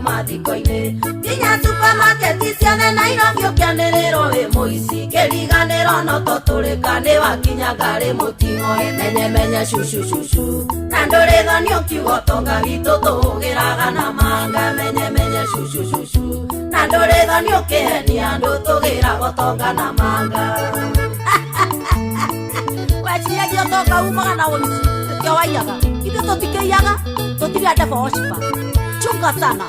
andå mathiko-inä nginya supermarket ciothe Nairobi ũkĩanĩrĩrwo wĩ mũici kĩriganĩro no tũtũrĩka nĩ wakinya ngarĩ mũtino menye cucu na ndũrĩ thoni ũkiuga ũtonga witũ tũhũgĩraga na manga menye cucu na ndũrĩ thoni ũkĩhenia andũ tũgĩraga ũtonga na manga weciagia ũtonga umaga na ũici nĩkĩo waiyaga ithuĩ tũtikĩiyaga tũtirĩ andeba ocipa chunga sana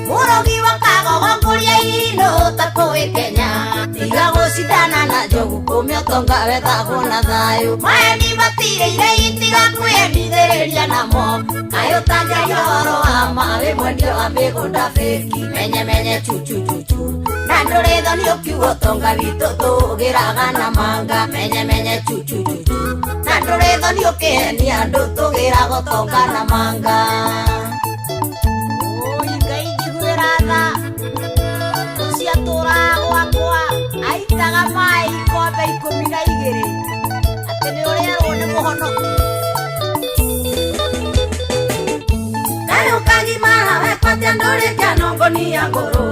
Murogi wa Kagogo ngũria ino takũĩ Kenya tiga gũcindana na njogu kũmĩa ũtonga wethagwo na thayũ maeni matirĩire itiga kwĩyendithĩrĩria namo kaĩ ũtangĩaria ũhoro wa ma wĩ mwendia wa mĩgũnda fĩki menye cucu na ndũrĩ thoni ũkiuga ũtonga witũ tũgĩraga na manga menye cucu na ndũrĩ thoni ũkĩhenia andũ tũgĩraga ũtonga na manga Rada uciatũra gwakwa aitaga maĩ ikombe 12 atĩ nĩ ũrĩarwo nĩ mũhono nayo kagimara wekwatia ndũrĩ kĩanongonia ngũrũ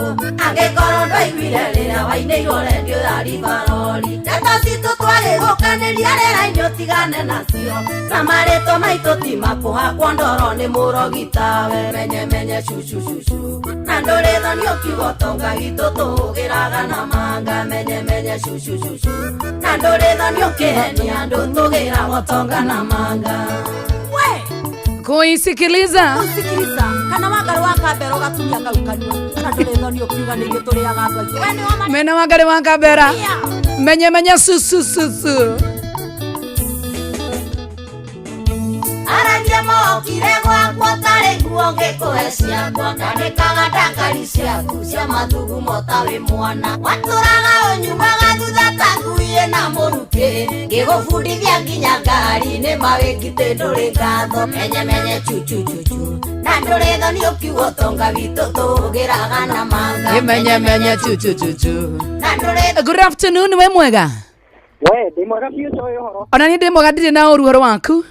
angĩkorwo ndwaiguire rĩrĩa wainĩirwo redio ya Rivaroli ndeto citũ twagĩgũkanĩria rĩera-inĩ ũtigane nacio na marĩtwa maitũ ti makũhakwo ndoro nĩ mũrogi tawe menye cucu na ndũrĩ thoni ũkiuga ũtonga witũ tũhũgĩraga na manga menye cucu na ndũrĩ thoni ũkĩhenia andũ tũgĩraga ũtonga na manga kuisikiliza kana wangari wa Kambera ũgatumia kaukanua na ndũrĩ thoni ũkiuga nĩ ithuĩ tũrĩaga andũ aingĩ mena wangari wa Kambera menye susu Aranja mokire gwakwa tarĩ nguo ngĩkũhe ciakwa ndandĩkaga ndangari ciaku cia mathugumo tawe mwana watũraga ũnyumaga thutha ta ngui ĩna mũrukĩ ngĩgũbundithia nginya ngari-inĩ mawĩkite ndũrĩ ngatho menye cucu na ndũrĩ thoni ũkiuga ũtonga witũ tũgĩraga na manga menye cucu na ndũrĩ. Good afternoon we mwega ndĩ mwega biũ coĩ ũhoro ona niĩ ndĩ mwega ndirĩ na ũru ũhoro waku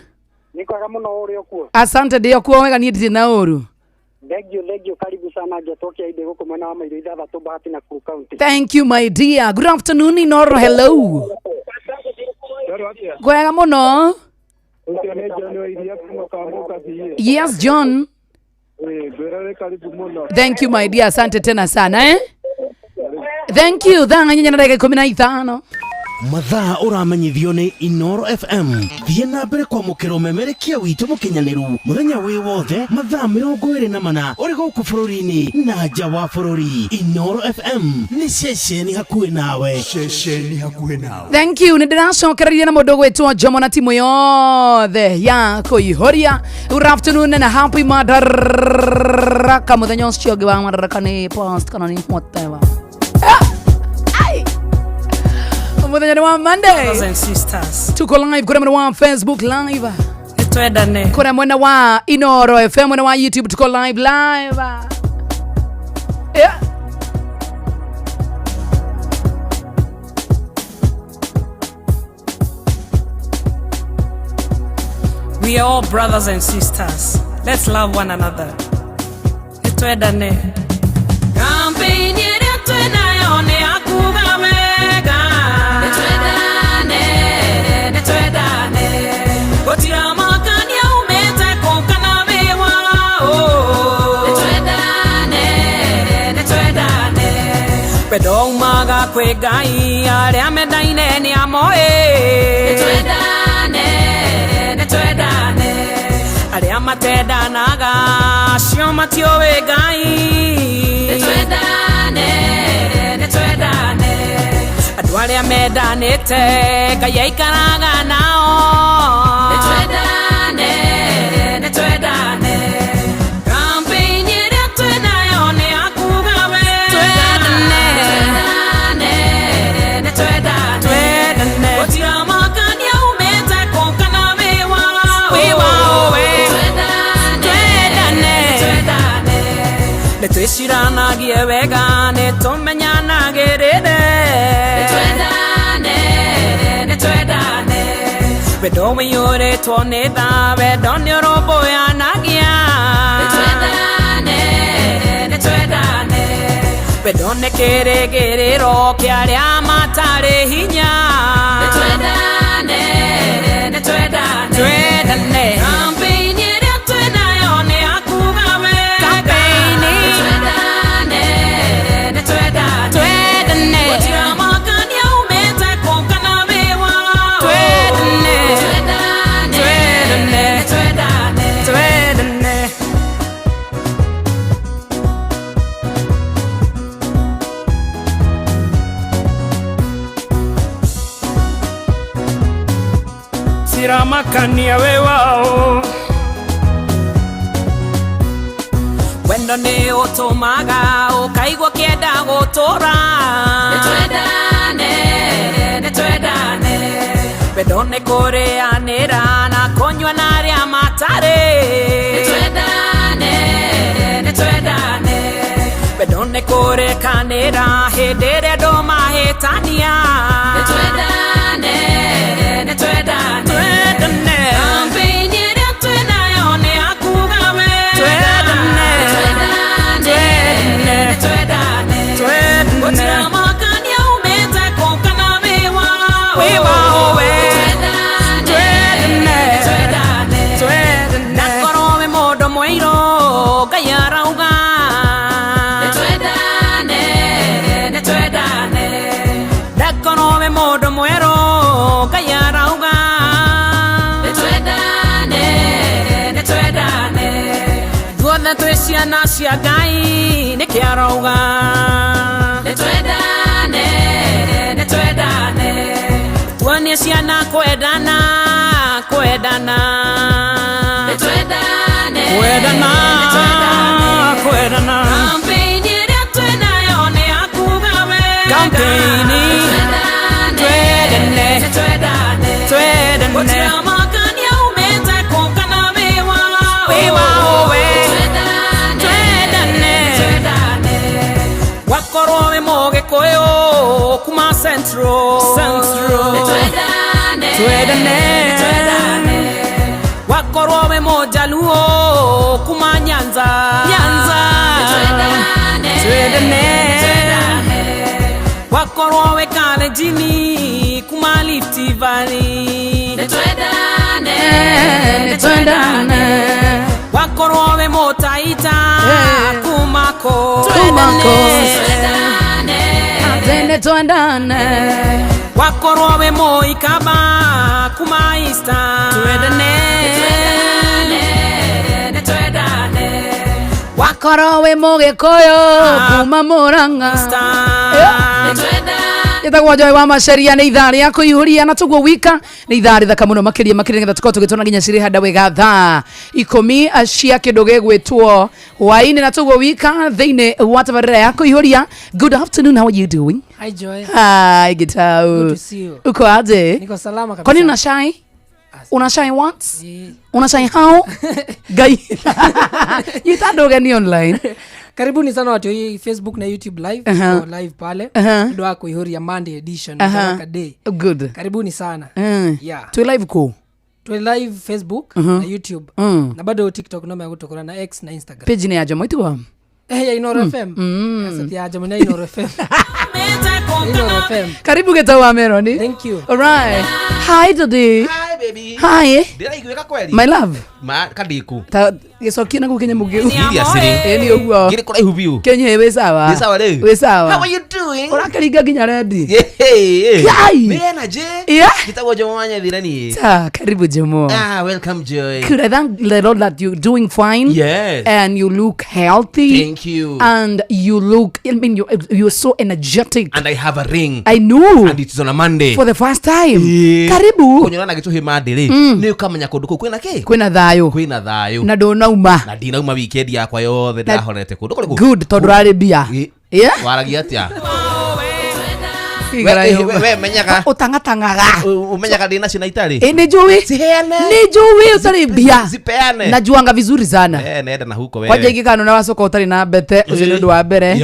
nĩ kwega mũno ũrĩ okuo asante ndio kuo wega niĩ ndirĩ na ũru Thank you karibu sana ngetokea inde gũkũ mwena wa Mairo ithathatũ Bahati na Kuru County. Thank you my dear. Good afternoon Inooro, hello. Kwega mũno. Yes John. Thank you my dear, asante tena sana Thank you. Thanga nyanya na dakika 15. Mathaa uramenyithio ni Inooro FM thiĩ na mbere kwamũkĩra ũmemerekia witũ mũkinyanĩru mũthenya wĩ wothe mathaa 24 ũrĩ gũkũ bũrũri-inĩ na nja wa bũrũri. Inooro FM nĩ ceceni hakuhĩ nawe. Thank you. Nĩndĩracokereria na mũndũ gwĩtwo Jomo na timu yothe ya kũihũria. Good afternoon and a happy Madaraka mũthenya ũcio ũngĩ wa Madaraka nĩ post kana nĩ whatever. Muthenya wa Monday. Brothers and sisters. Tuko live kule mwena wa Facebook live. Nitwendane. Kule mwena wa Inooro FM, mwena wa YouTube tuko live. Yeah. We are all brothers and sisters. Let's love one another. Nitwendane. Campaign yetu nayo ni akuga wega. Pedong maga kwe gai ale amedaine ni amoe netwedane ale amateda naga shio matio we gai netwedane adwale amedane te kaya ikaraga nao netwedane Netwishiranagie wega netumenyanagirire netwedane Bedo me yore tone da bedo nyorobo ya nagia. Netwedane. Bedo ne kere ro kiare amatare hinya. Netwedane. Campaign yere twena yone akugawe. Campaign. Netwedane. Wachiramagania umete konkana bewa. Twedane. Siramakania wewao Wendo ne otomaga okaigwa kienda gotora Netwedane Wendo ne koreanera na konywa nari amatare Netwedane Wendo ne korekanera hedere do mahetania Netwedane Campaign yere twena yone akugawe Twedane Wachiramagania umete konkana bewa Twedane Nakorowe modo moiro gayarauga Netwedane Nakorowe modo moiro gayarauga Duothe twiciana cia Ngai nĩ kĩarauga Netwedane Tuonie ciana kwendana Campaign ĩrĩa twĩna yo nĩ akugawe Campaign Twedane Wachiramagania umete konkana bewa Wakorowe moge koyo kuma Central Twedane Wakorowe mojaluo kuma Nyanza Twedane Wakorowe Kalejini kuma Rift Valley Netwedane Wakorowe motaita kumako Netwedane Wakorowe moikaba kuma Easter Netwedane Wakorowe Mogikoyo kuma Murang'a Yetagwo Joy wa Macharia nĩ ithaa rĩa kũihũria na tuguo wika nĩ ithaa rĩthaka mũno makĩria nĩgetha tũkorwo tũgĩtũra nginya cirĩ handa wega thaa 10 cia kĩndũ gĩgwĩtwo hwaĩ-inĩ na tuguo wika thĩinĩ wa tabarĩra ya kũihũria. Good afternoon, how are you doing? Hi Joy. Hi Gitau. Good to see you. Uko aje? Niko salama kabisa. Kwani unashine? Unashine what? Yeah. Unashine how? Guy. You tado gani online? Karibuni sana watu hii Facebook na YouTube live. Live pale. Ndio wako Ihori ya Monday edition kwa day. Good. Karibuni sana. Yeah. Tu live ko. Tu live Facebook na YouTube. Na bado TikTok na mekutokana na X na Instagram. Page ni aje mwitu wa? Ya Inooro FM. Sasa ya jamaa Inooro FM. Inooro FM. Karibu Gitau wa Meroni. Thank you. All right. Hi today. Hi baby. Hi. Dira igweka kweli? My love. Ma kadiku. Ta gicokia na gukenya mugiu. Iria siri. Ni uguo. Gire kora ihubiu. Kenya we sawa. Ni sawa leo. We sawa. How are you doing? Urakaringa nginya ready. Hey. Yai. Me energy. Yeah. Gitagwo Jomo wanya thirani. Ta karibu Jomo. Welcome Joy. Could I thank the Lord that you're doing fine? Yes. And you look healthy. Thank you. And you look, I mean, you're so energetic. And I have a ring. I know. And it's on a Monday. For the first time. Yeah. Karibu. Konyora na gitu himadi ri. Ni ukamenya kundu ku kwina ki? Kwina thayo. Kwina thayo. Na ndũnauma. Na ndinauma weekend yakwa yothe ndahorete kundu kuri. Good, tondu rari bia. Yeah. Waragia atia. we menyaga utangatangaga umenyaga dina sina itali ni njui siheane ni njui utari mbia zipeane najuanga vizuri sana nenda na huko we kwaje ingikano na wacoka utari na mbete ucio ni undu wa mbere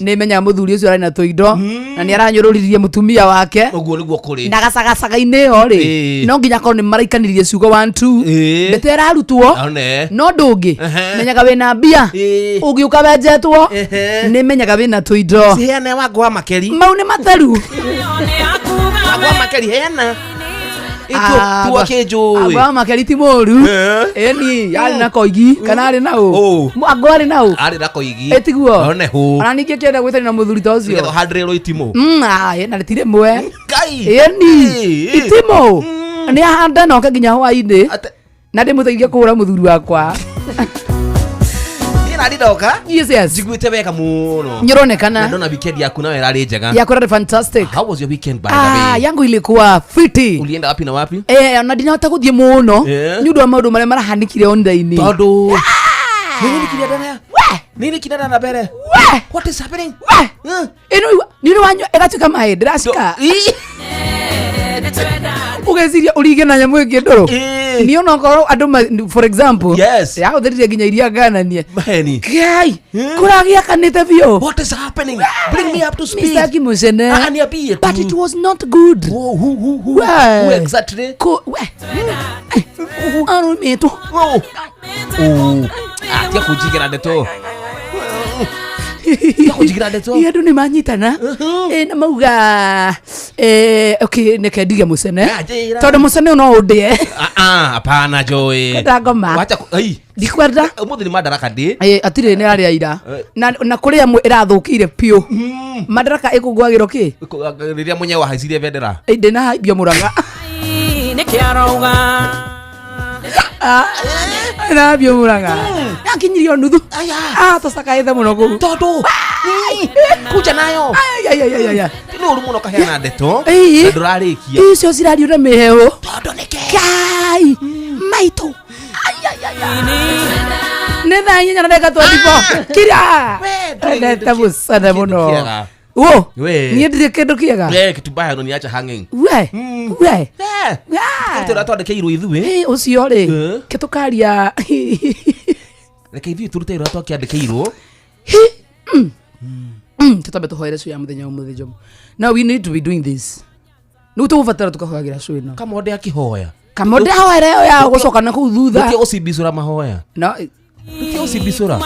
ni menya muthuri ucio ari na tuindo na ni aranyururirie mutumia wake uguo niguo kuri na gacagacaga-ini yo ri no nginya korwo ni maraikanirie ciugo 1 2 mbete ararutwo no ndungi menyaga wina mbia ungiuka wenjetwo ni menyaga wina tuindo siheane wagwa makeri mau ni materu wagwa makeri heana tuwa kejo agwa makeri ti moru eni ari na koigi kana ari na u agwa ari na u ari na koigi etiguo one hu ana ninge kenda gwithana na muthuri ta ucio ngetho handrelo itimo ena ritire mwe kai eni itimo ni ahanda no nginya hwaini na ndimuteithia kuhura muthuri wakwa ina ndidoka yes jiguite wega muno nyoronekana ndona weekend yaku nawe rari njega yako rari fantastic. How was your weekend by the way? Yangu ilikuwa fiti. Ulienda wapi na wapi? Na ndinahota guthie muno ni undu wa maundu maria marahanikire online tondu nini kinaendelea nini kinaendelea na mbere what is happening nini wanyo egatuka mai ndiracika ugeziria urige na nyamu ingi nduru ni ona ngoro andu for example ya uthirire nginya iria gananie maheni kai kuragia kanite bio what is happening bring me up to speed Mr. Kimusene aniambie but it was not good who exactly anu metu atia kujigira ndeto Yadu ni manyitana na mauga okay neke ndige Musene tondu Musene no udie hapana Joy kada ngoma wacha ai ndikwenda umuthi ni madaraka ndi atire ni ari aira na kuri amwe irathukire pio madaraka ikugwagiro ki riria munye wa haicirie vendera ndina haibio Muranga niki arauga na bio Muranga yakinyirio nuthu tosaka ethe muno ku tondu kuja nayo ni uru muno kaheana ndeto ndurarikia icio cirario na miheo tondu niki kai maitu netha inya na ndeka 24 kira ndeta busana muno wo ni ndire kindu kiega kitubaya no ni acha hanging we tira twandikeirwo ithuĩ ucio ri kitukaria reke ithuĩ turutĩirwo twakiandĩkĩirwo tutambe tuhoere cio ya muthenya umuthi Jomo. Now we need to be doing this nu tugubatara tukahoyagira cio ino kamonde akihoya kamonde ahoere ya gucoka na kuu thutha ndio usibisura mahoya no ndio usibisura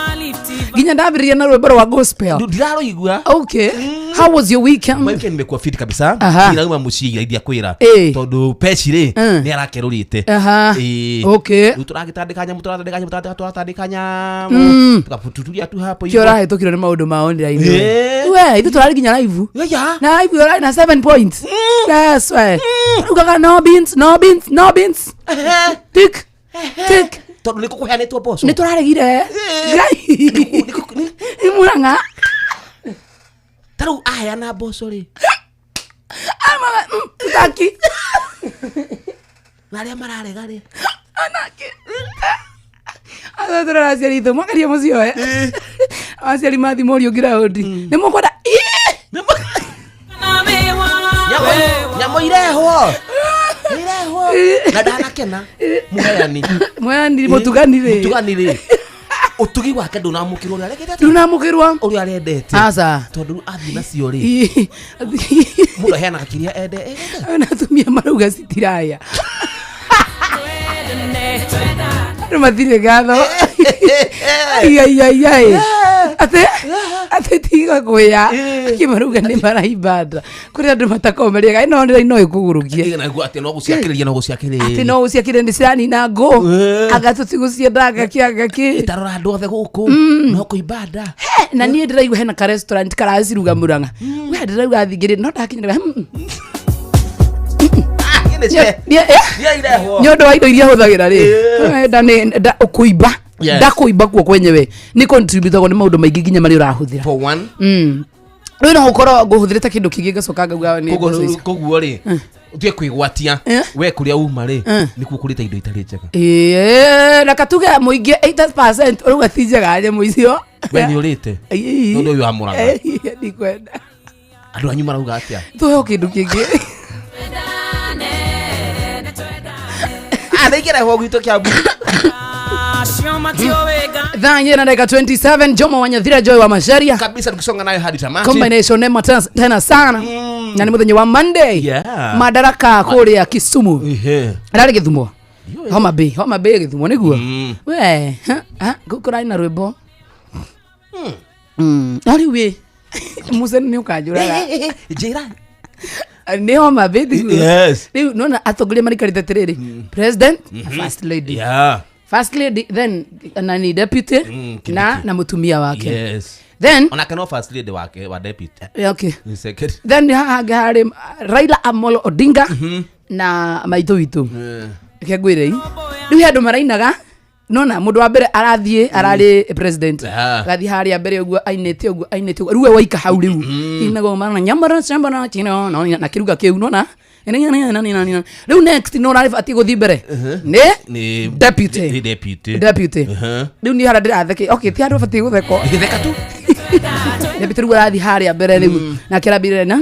ginya ndabiria na rwimbo rwa gospel ndiraroigua okay how was your weekend? My weekend imekuwa fit kabisa ninauma muciira idia kwira tondu peci ri ni arakerurite okay turagitandika nyamu tukapututuria tu hapo hivyo kira hetokiro ni maundu ma online we itu turari ginya live na live yora na 7 points yes we ugaga no beans tik tondu niko kuheanitwo boso ni turaregire ni Muranga taru aheana boso ri taki naria mararega ri anake athora aciarithwo mwakaria mucio aciari mathi morio ground ni mukwenda nyamo irehwo na ndanakena muheani mutuganire utugi wake ndunamukirwo uri aregete ndunamukirwa uri arendete aca tondu athi nacio ri mundo heana kiria ende na tumia maruga citiraya mathire gatho ate tiga kuya kimaruga ni maraibanda kuri andu matakomeria ino ndira ino ikugurukie naguo ati no guciakiriria ati no guciakire ndi cirani na ngo agatutiguciendaga kiaga ki itarora andu othe guku no kuibanda na nie ndiraigua hena ka restaurant karaciruga Muranga we ndiraigua thingiri no ndakinyira nyondo wa indo iria huthagira ri nda ukuiba ndakuiba kuo kwenyewe ni contribute go ni maundu maingi ginya mari urahuthira for one ri no ukoro nguhuthirite kindu kingi gacoka ngauga ni koguo ri utie kwigwatia we kuria uma ri ni kukurita indo itari njega na katuga muingi 8% uruga tinjega anye muicio we ni urite ndu uyu wa Muranga ni kwenda Andu anyu marauga atia? Tuhe kindu kingi. Thikira ho gwito kiambu. Thaa 27 Jomo wa Nyathira Joy wa Masharia. Kabisa tukisonga nayo hadi tamati. Combination name tena sana. Na ni muthenya wa Monday. Yeah. Madaraka kuria Kisumu. Arari Githumo. Homa Bay Githumo niguo. We, gukura ina rwimbo. Ari we. Musa ni ukajura. Jira. Ni Homa Bay niguo. Yes. Riu nona atongole marikarite tiriri. President, First Lady. Yeah. First Lady, then nani deputy na mutumia wake. Yes. Then ona kana First Lady wake wa deputy. Okay. Ni second. Then hari Raila Amolo Odinga na maitho witu. Kegwire riu handu marainaga nona mundu wa mbere arathie arari president gathi hari ya mbere uguo ainete riu waika hau riu inago marana nyambara chambara chino no na kiruga kiu nona riu next no rari ati guthi mbere ni deputy riu ni hara ndiratheke okay ti andu bati gutheko githeka tu deputy riu arathi hari ya mbere riu na kirabire na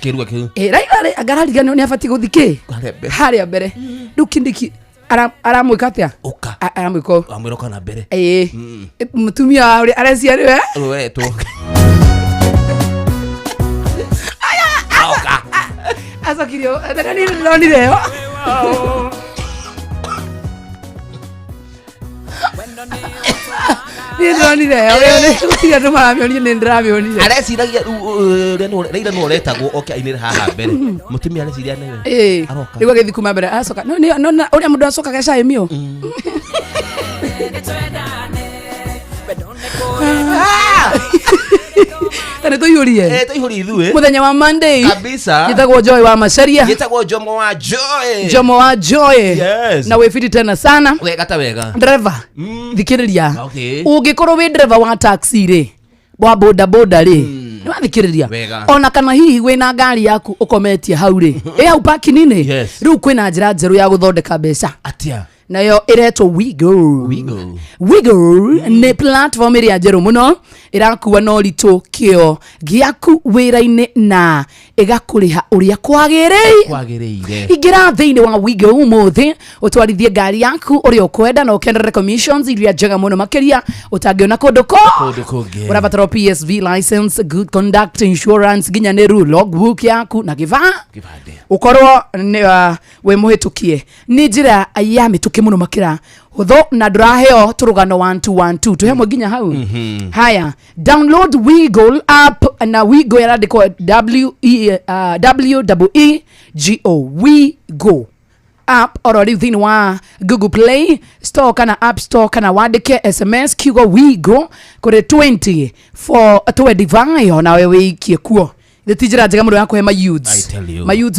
kiruga kiu Raila agarariga ni abati guthi ki hari ya mbere riu kindiki aramwika atia aramwiko amwiroka na mbere mutumia uri areci ari we tu asakirio ndakani ndonire yo ni ndonire yo ni utiga ndo maramionire ni ndiramionire areciragia Raila no retagwo oke ainire haha mbere mutumia areciria newe aroka riu agithi kuma mbere asoka no uri mundu asoka gesha emio tane toihurie ithuĩ muthenya wa Monday kabisa gitagwo Joy wa Masharia gitagwo Jomo wa Joy yes na wefiti tena sana wega ta wega driver thikiriria okay ungikorwo wi driver wa taxi ri wa boda ri ni wathikiriria ona kana hihi wina ngari yaku ukometie hau ri hau parking ni riu kwina njira njeru ya guthondeka mbeca atia nayo iretwo Wiggle ni platform ĩrĩa njerũ mũno ĩrakuwa no ritũ kĩo gĩaku wĩra-inĩ na ĩgakũrĩha ũrĩa kwagĩrĩire ingĩra thĩinĩ wa Wiggle ũmũthĩ ũtwarithie ngari yaku ũrĩa ũkwenda na ũkenderere commissions iria njega mũno makĩria ũtangĩona kũndũ kũngĩ ũrabatara PSV license, good conduct insurance, nginyanĩru logbook yaku na gĩbandĩ ũkorwo we mũhĩtũkie nĩ njĩra ya mĩtũkĩ muno makira hutho na nduraheo turugano 1212 tuhemwe nginya hau haya download Wiggle app na Wiggle yarandikwo Wiggle app oro riu thini wa Google Play Store kana App Store kana wandike SMS kiugo Wiggle kuri 20 for 25 na wewe ikie kuo Tijira njega muno yakwe ma youths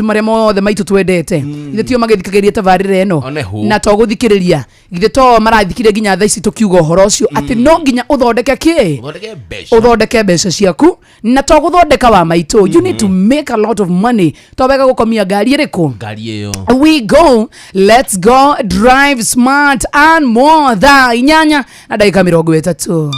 maria mothe maitu twendete ithe tio magithikagiria tabarire eno na to guthikiriria ithe to marathikiria nginya tha ici tukiuga horo ucio ati no nginya uthondeke mbeca ciaku na to guthondeka wa maitu you need to make a lot of money to wega gukomia ngari iriku we go let's go drive smart and more tha inyanya na dakika 30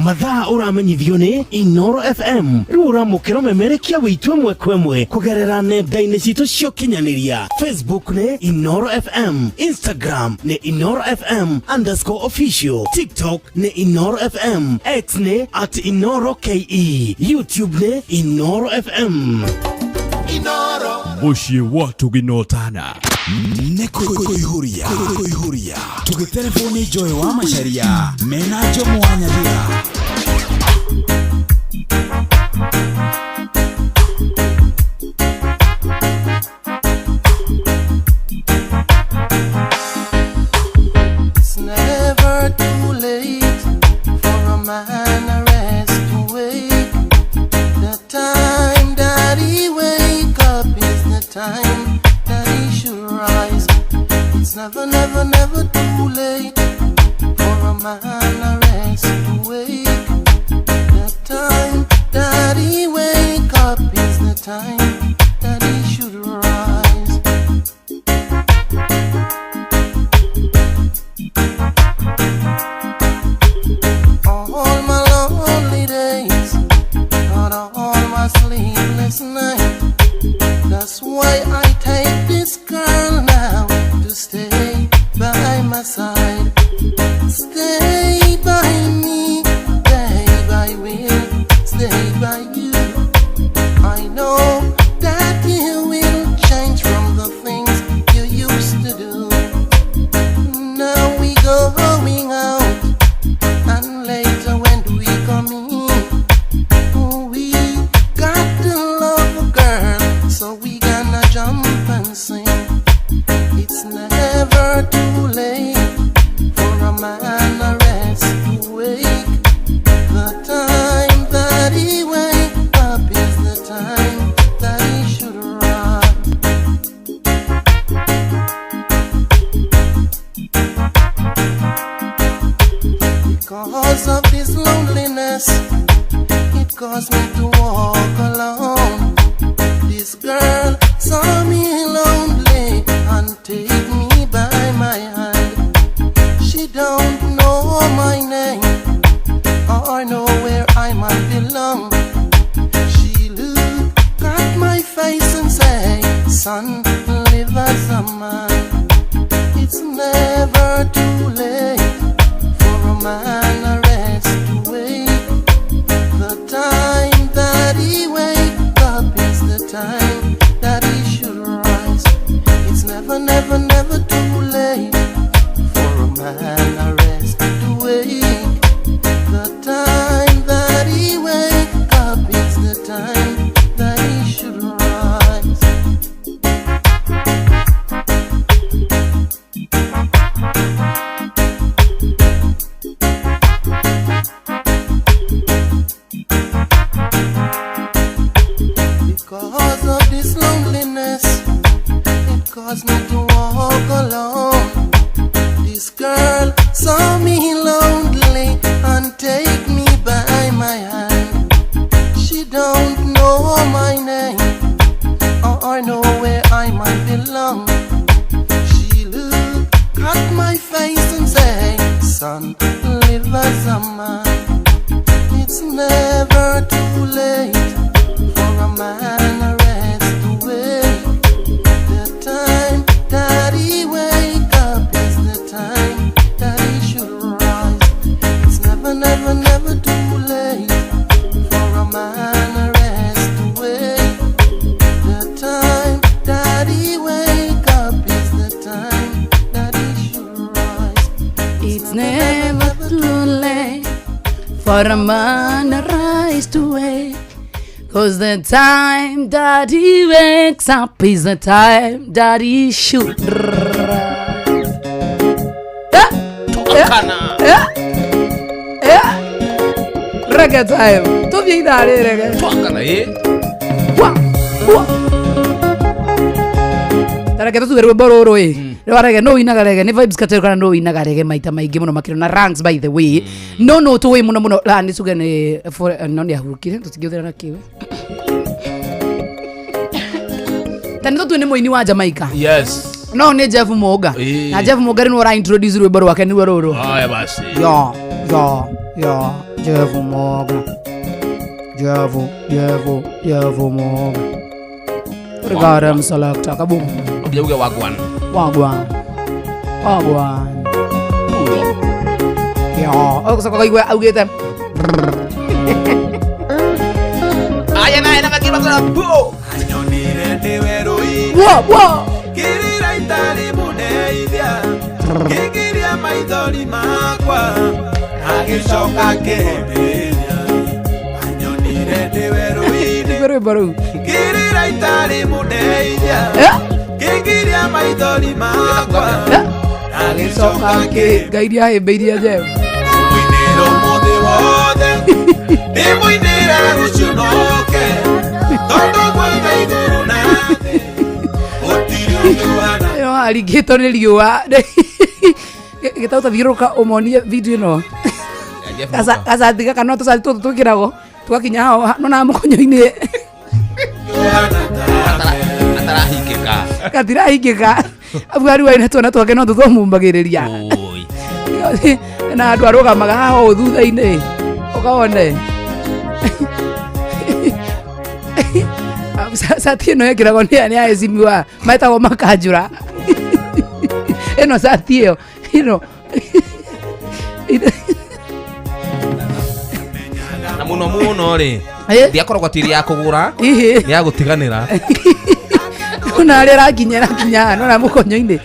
mathaa uramenyithio ni Inooro FM riu uramukira memerekia witu mwe kwemwe kugerera nenda-ini citu cio kinyaniria Facebook ni Inooro FM, Instagram ni Inooro FM_official, TikTok ni Inooro FM, X ni @InooroKE, YouTube ni Inooro FM. Inooro mushie watu ginotana kuihuria tugitelefoni Joy wa Masharia mena Jomo wa Nyathira It's never too late for a man to rest awake. The time that he wake up is the time that he should rise. It's never too late for a man to rest awake. The time that he wake up is the time that he should rise. All my lonely days, not all my sleep. wanna jump and sing. It's never too late for a man to rest to wake. The time that he wake up is the time that he should rise. Because of this loneliness, it caused me to walk alone. This girl saw me lonely and take me by my hand. She don't know my name or know where I might belong. She look at my face and say, son, live as a man. It's never too late for a man to rest to wake. The time that he wake up is the time that he should rise. It's never, never, never too late for a man to rest to wake. The time that he wake up is the time that he should rise. Because of this loneliness, it caused me to walk alone. This girl saw me lonely and take me by my hand. She don't know my name or know where I might belong. She look at my face and say, son, live as a man. It's never too late for a man to rest away. The time that he wake up is the time that he should rise. It's never, never, never too late for a man to rest away. The time that he wake up is the time that he should rise. It's never too late for a man to rise to wake. 'Cause the time that he wakes up is the time that he should rise. Reggae time. Tu vieni da reggae. Tuakana Tara ketu tugeru bororo Reggae no inaga reggae ne vibes katero kana no inaga reggae maita maigi muno makiro na ranks by the way. No to we muno la ni sugane for no ni ahurukire tutigiothera na kiwe. Tani tu ni moini wa Jamaica. Yes. No ni Jeff Moga. Na Jeff Moga ni ora introduce rwimbo rwake ni roro. Aya basi. Ya Jeff Moga. Jeff Moga. Regara msalakta kabum. Obiuge wagwan. Wagwan. Ya, okusaka kwa iwe augeta. Aya na ngakiba kwa bo. Anyonire ndeweroi. Wo. Kirira itari mudeithia. Kigiria maithori makwa. Agicoka kihemberia. Anyonire ndeweroi. Baru. Kirira itari mudeithia. Kigiria maithori makwa. Agicoka kihemberia. Gaidia hemberia je. Mwinero mothe wothe. Mwinera rucunoke. Tondo kwenda iguru na thĩ. Gũtirĩ ũngĩ ũhana. Yo aligito ni liwa. Gitauta viruka omonie video no. Asa diga kana to salto to kirago. Tuakinya hao no na mukonyo-ini. Atarahikika. Katirahikika. Abwari wa ina twana twake no tuthomumbagiriria. Oi. Na andu arugamaga haho thutha-ini. Ukaone. Sati no yekirago ni aezimiwa maitagwo makanjura. Eno sati iyo na muno ri ndiakoragwo tiri ya kugura ni ya gutiganira kuna ri rakinya no na mukonyo-ini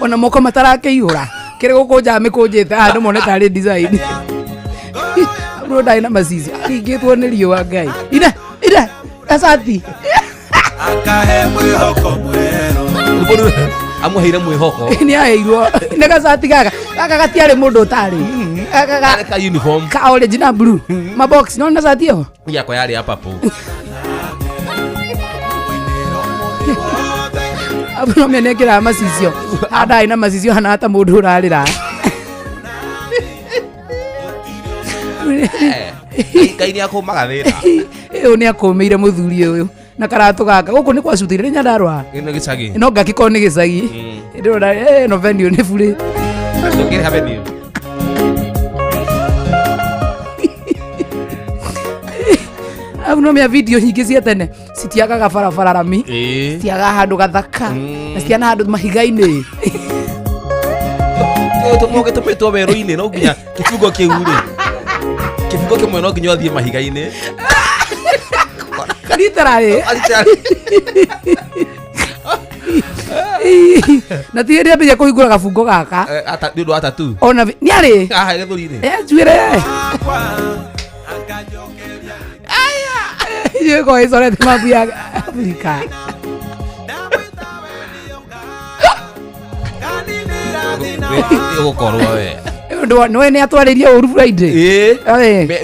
ona moko matarakeihura kire gukunja mikunjite andu mone tari design bro dai na mazizi ingitwo ni riwa ngai ida asati akahe mwihoko mweru amuheire mwihoko ni aheirwo nega sati gaga gatiare mundu tari ka uniform ka orange na blue mabox no na sati yo yako yari hapa po abno menekira masisio ada ina masisio hana hata mundu urarira kaini yako magathira ni akomeire muthuri uyu na karatu gaka guku ni kwacutire nyandarwa ino gicagi no ngakiko ni gicagi ndona no venue ni buri ndokire venue abno mia video nyingi cia tene citiagaga barabara rami citiaga handu gathaka na citiana handu mahiga-ini tumoge tupetwo werũ-inĩ no nginya kibugo kiure kibugo kimwe no nginya thie mahiga-ini literally na tiende ambia kuhingura gabungo gaka ata nĩ ũndũ wa tatu ona ni ari aha gĩthũri-inĩ njuire yuko isore de mabia Afrika ũgũkorwo we no ni atwaririe uru Friday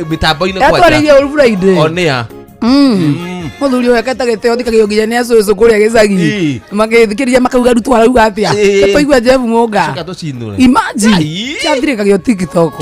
mitambo-inĩ atwaririe uru Friday onĩa muthuri weketa giteo thikagio nginya ni acucu kuria gicagi magithikiria makauga rutu arauga atia tuigua Jeff Munga coka tucinure imagine chathirikagio TikTok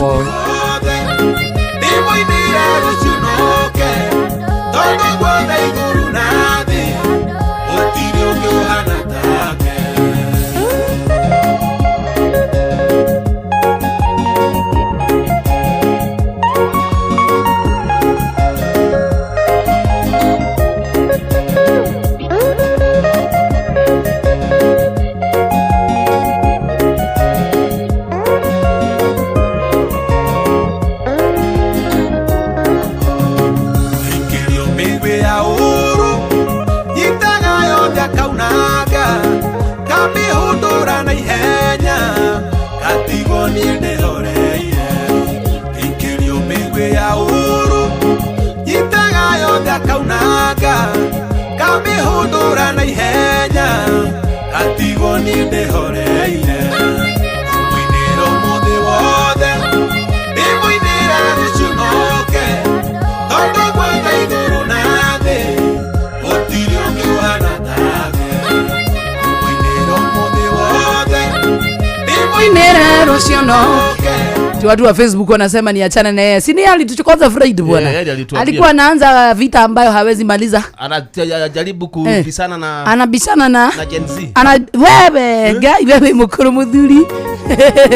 watu wa Facebook wanasema ni achana na yeye. Sini alituchokoza Friday bwana. Alikuwa anaanza vita ambayo hawezi maliza. Anajaribu kubishana na anabishana na Gen Z. Wewe, gai wewe mukuru muthuri.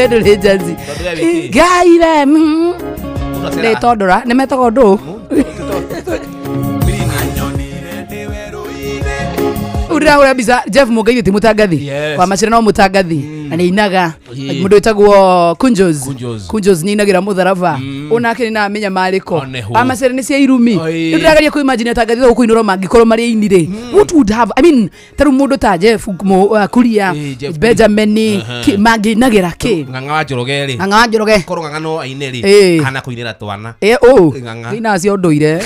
Ndole Gen Z. Gai we. Le todora, nimetoka ndo. Ura bisa Jeff Munga ite mutangathi wa macira no mutangathi ani inaga mundu etagwo Kunjos ni inagira mutharaba onake ni na menya mariko amacira ni cia irumi ndirageria ku imagine tangathi go kuinuro mangikoro mari inire what would have I mean taru mundu ta Jeff Kuria Benjamin mangi inagira ki nganga njoroge koro nganga no aineri kana kuinira twana ina cia nduire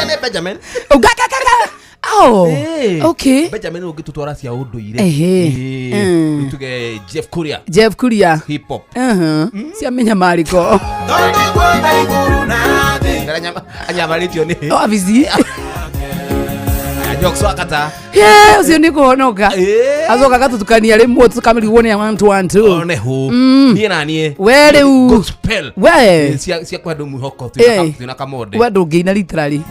ne Benjamin oh okay Benjamin ugitutwara cia unduire tuge Jeff Kuria hip hop cia menya mariko anyabaritio ni obviously jokes wakata ucio ni kuhonoka azoka gatutukania rimwe tukamiriwo ni 1 one hu nie na nie were u gospel we cia kwenda muhoko tuna kamode we ndungiina literally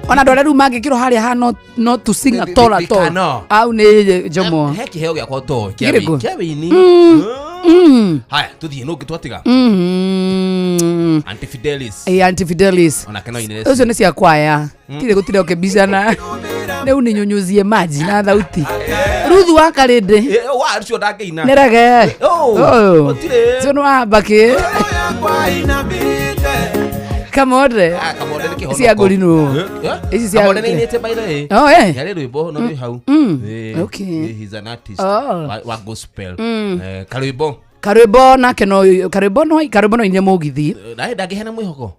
ona ndore ru mangikiro haria ha not to sing at all au ni jomo he kiheo gya kwato kia wini haya tuthie no gitwatiga Antifidelis ona kana ine ucio ni cia kwaya tire gutire okebishana leo ni nyunyuzie maji na thauti ruthu wa karinde wa acio ndageina nerage tire cio no abake kamode cia ngurino ici cia kamode ni nite by the way yale rwimbo no ri hau okay he's an artist wa gospel karwimbo nake no karwimbo no ine mugithi ndagihena mwihoko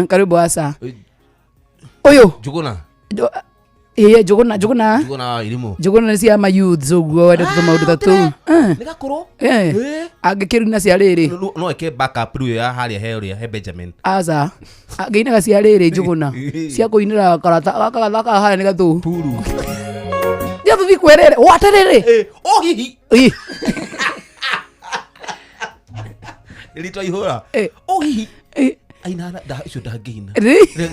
karwimbo asa uyu juguna Njuguna irimu. Njuguna cia ma youth uguo wenda maundu tatu. Ni gakuru? Angikiruna cia riri. No eke backup ru ya haria he Benjamin. Aza. Ngeinaga cia riri njuguna. Cia kuinira karata gaka haya ni gathu. Puru. Ya tuthi kwerere. Waterere. Hihi. Ilitwa ihora. Hihi. Aina da icio ndangina.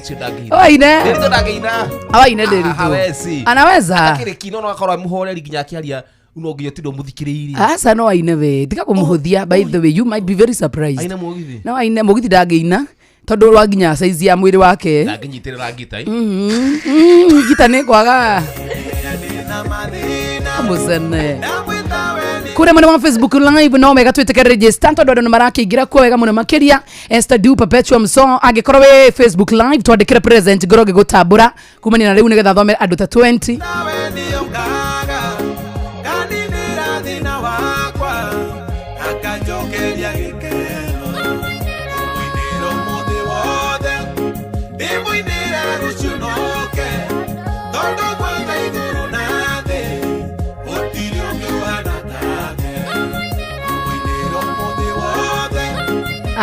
Icio ndangina. Aina. Icio ndangina. Aina nderi. Hawezi. Anaweza. Akire kino no akorwa muhoreri ginya akiaria unongiyo tindo muthikiriiri. Asa no aina we. Tika kumuhuthia by the way you might be very surprised. Aina mugithi. No aina mugithi ndangina. Tondu rwa ginya size ya mwiri wake. Ndanginyitirira gita. Gita ne kwaga. Amuzene. Kure mwana wa Facebook live no mega twiteke register tondu no marakigira kwa wega muno makiria Esther Du Perpetuum so agikorwo we Facebook live twandikire present goroge gutambura kumani na riu ni getha thome andu ta 20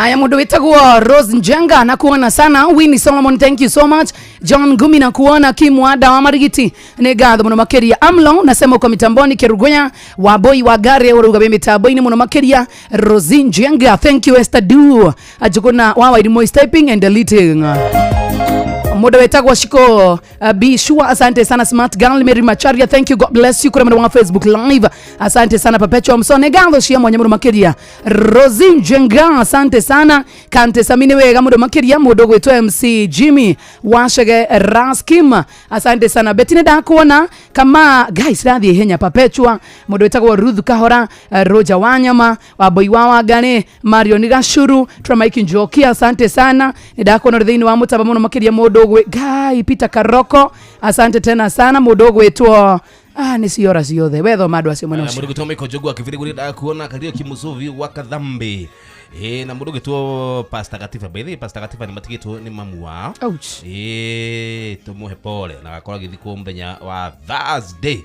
Aya mundu witagwo Rose Njenga na kuona sana. Winnie Solomon, thank you so much. John Gumi na kuona Kimwada wa Marigiti ni gatho muno makiria. Amlo nasema uko mitamboni Kirugoya wa boy wa gare uruga be mitambo-ini muno makiria. Rose Njenga, thank you. Esther Du ajukuna wa iri moist typing and deleting. Muda wetagwa shiko be sure, asante sana. Smart girl Mary Macharia, thank you, God bless you. Kura mwana Facebook live, asante sana. Perpetuum so negando shia mwenye mudo makiria. Rosin Jenga, asante sana. Kante samine wega mudo makiria. Mudogo wetu MC Jimmy Washege Raskim, asante sana. Betine da kuona kama guys radhi henya Perpetuum. Mudo wetagwa Ruth Kahora, Roja Wanyama Waboy Wawa Gane Mario Nigashuru Tramaiki Njoki, asante sana. Nida kuona ridhini wa mutaba mudo makiria. Mudogo Guy Peter Karoko, asante tena sana. Mudogo wetu ni siora siothe wetho madwa cio mwana mudogo tome ko jogu akiviri da kuona kalio kimusuvi wakadhambi na mudogo tu Pastor Katifa by the Pastor Katifa ni matigitu ni mamu wao. Tumuhe pole na akora githiko mthenya wa Thursday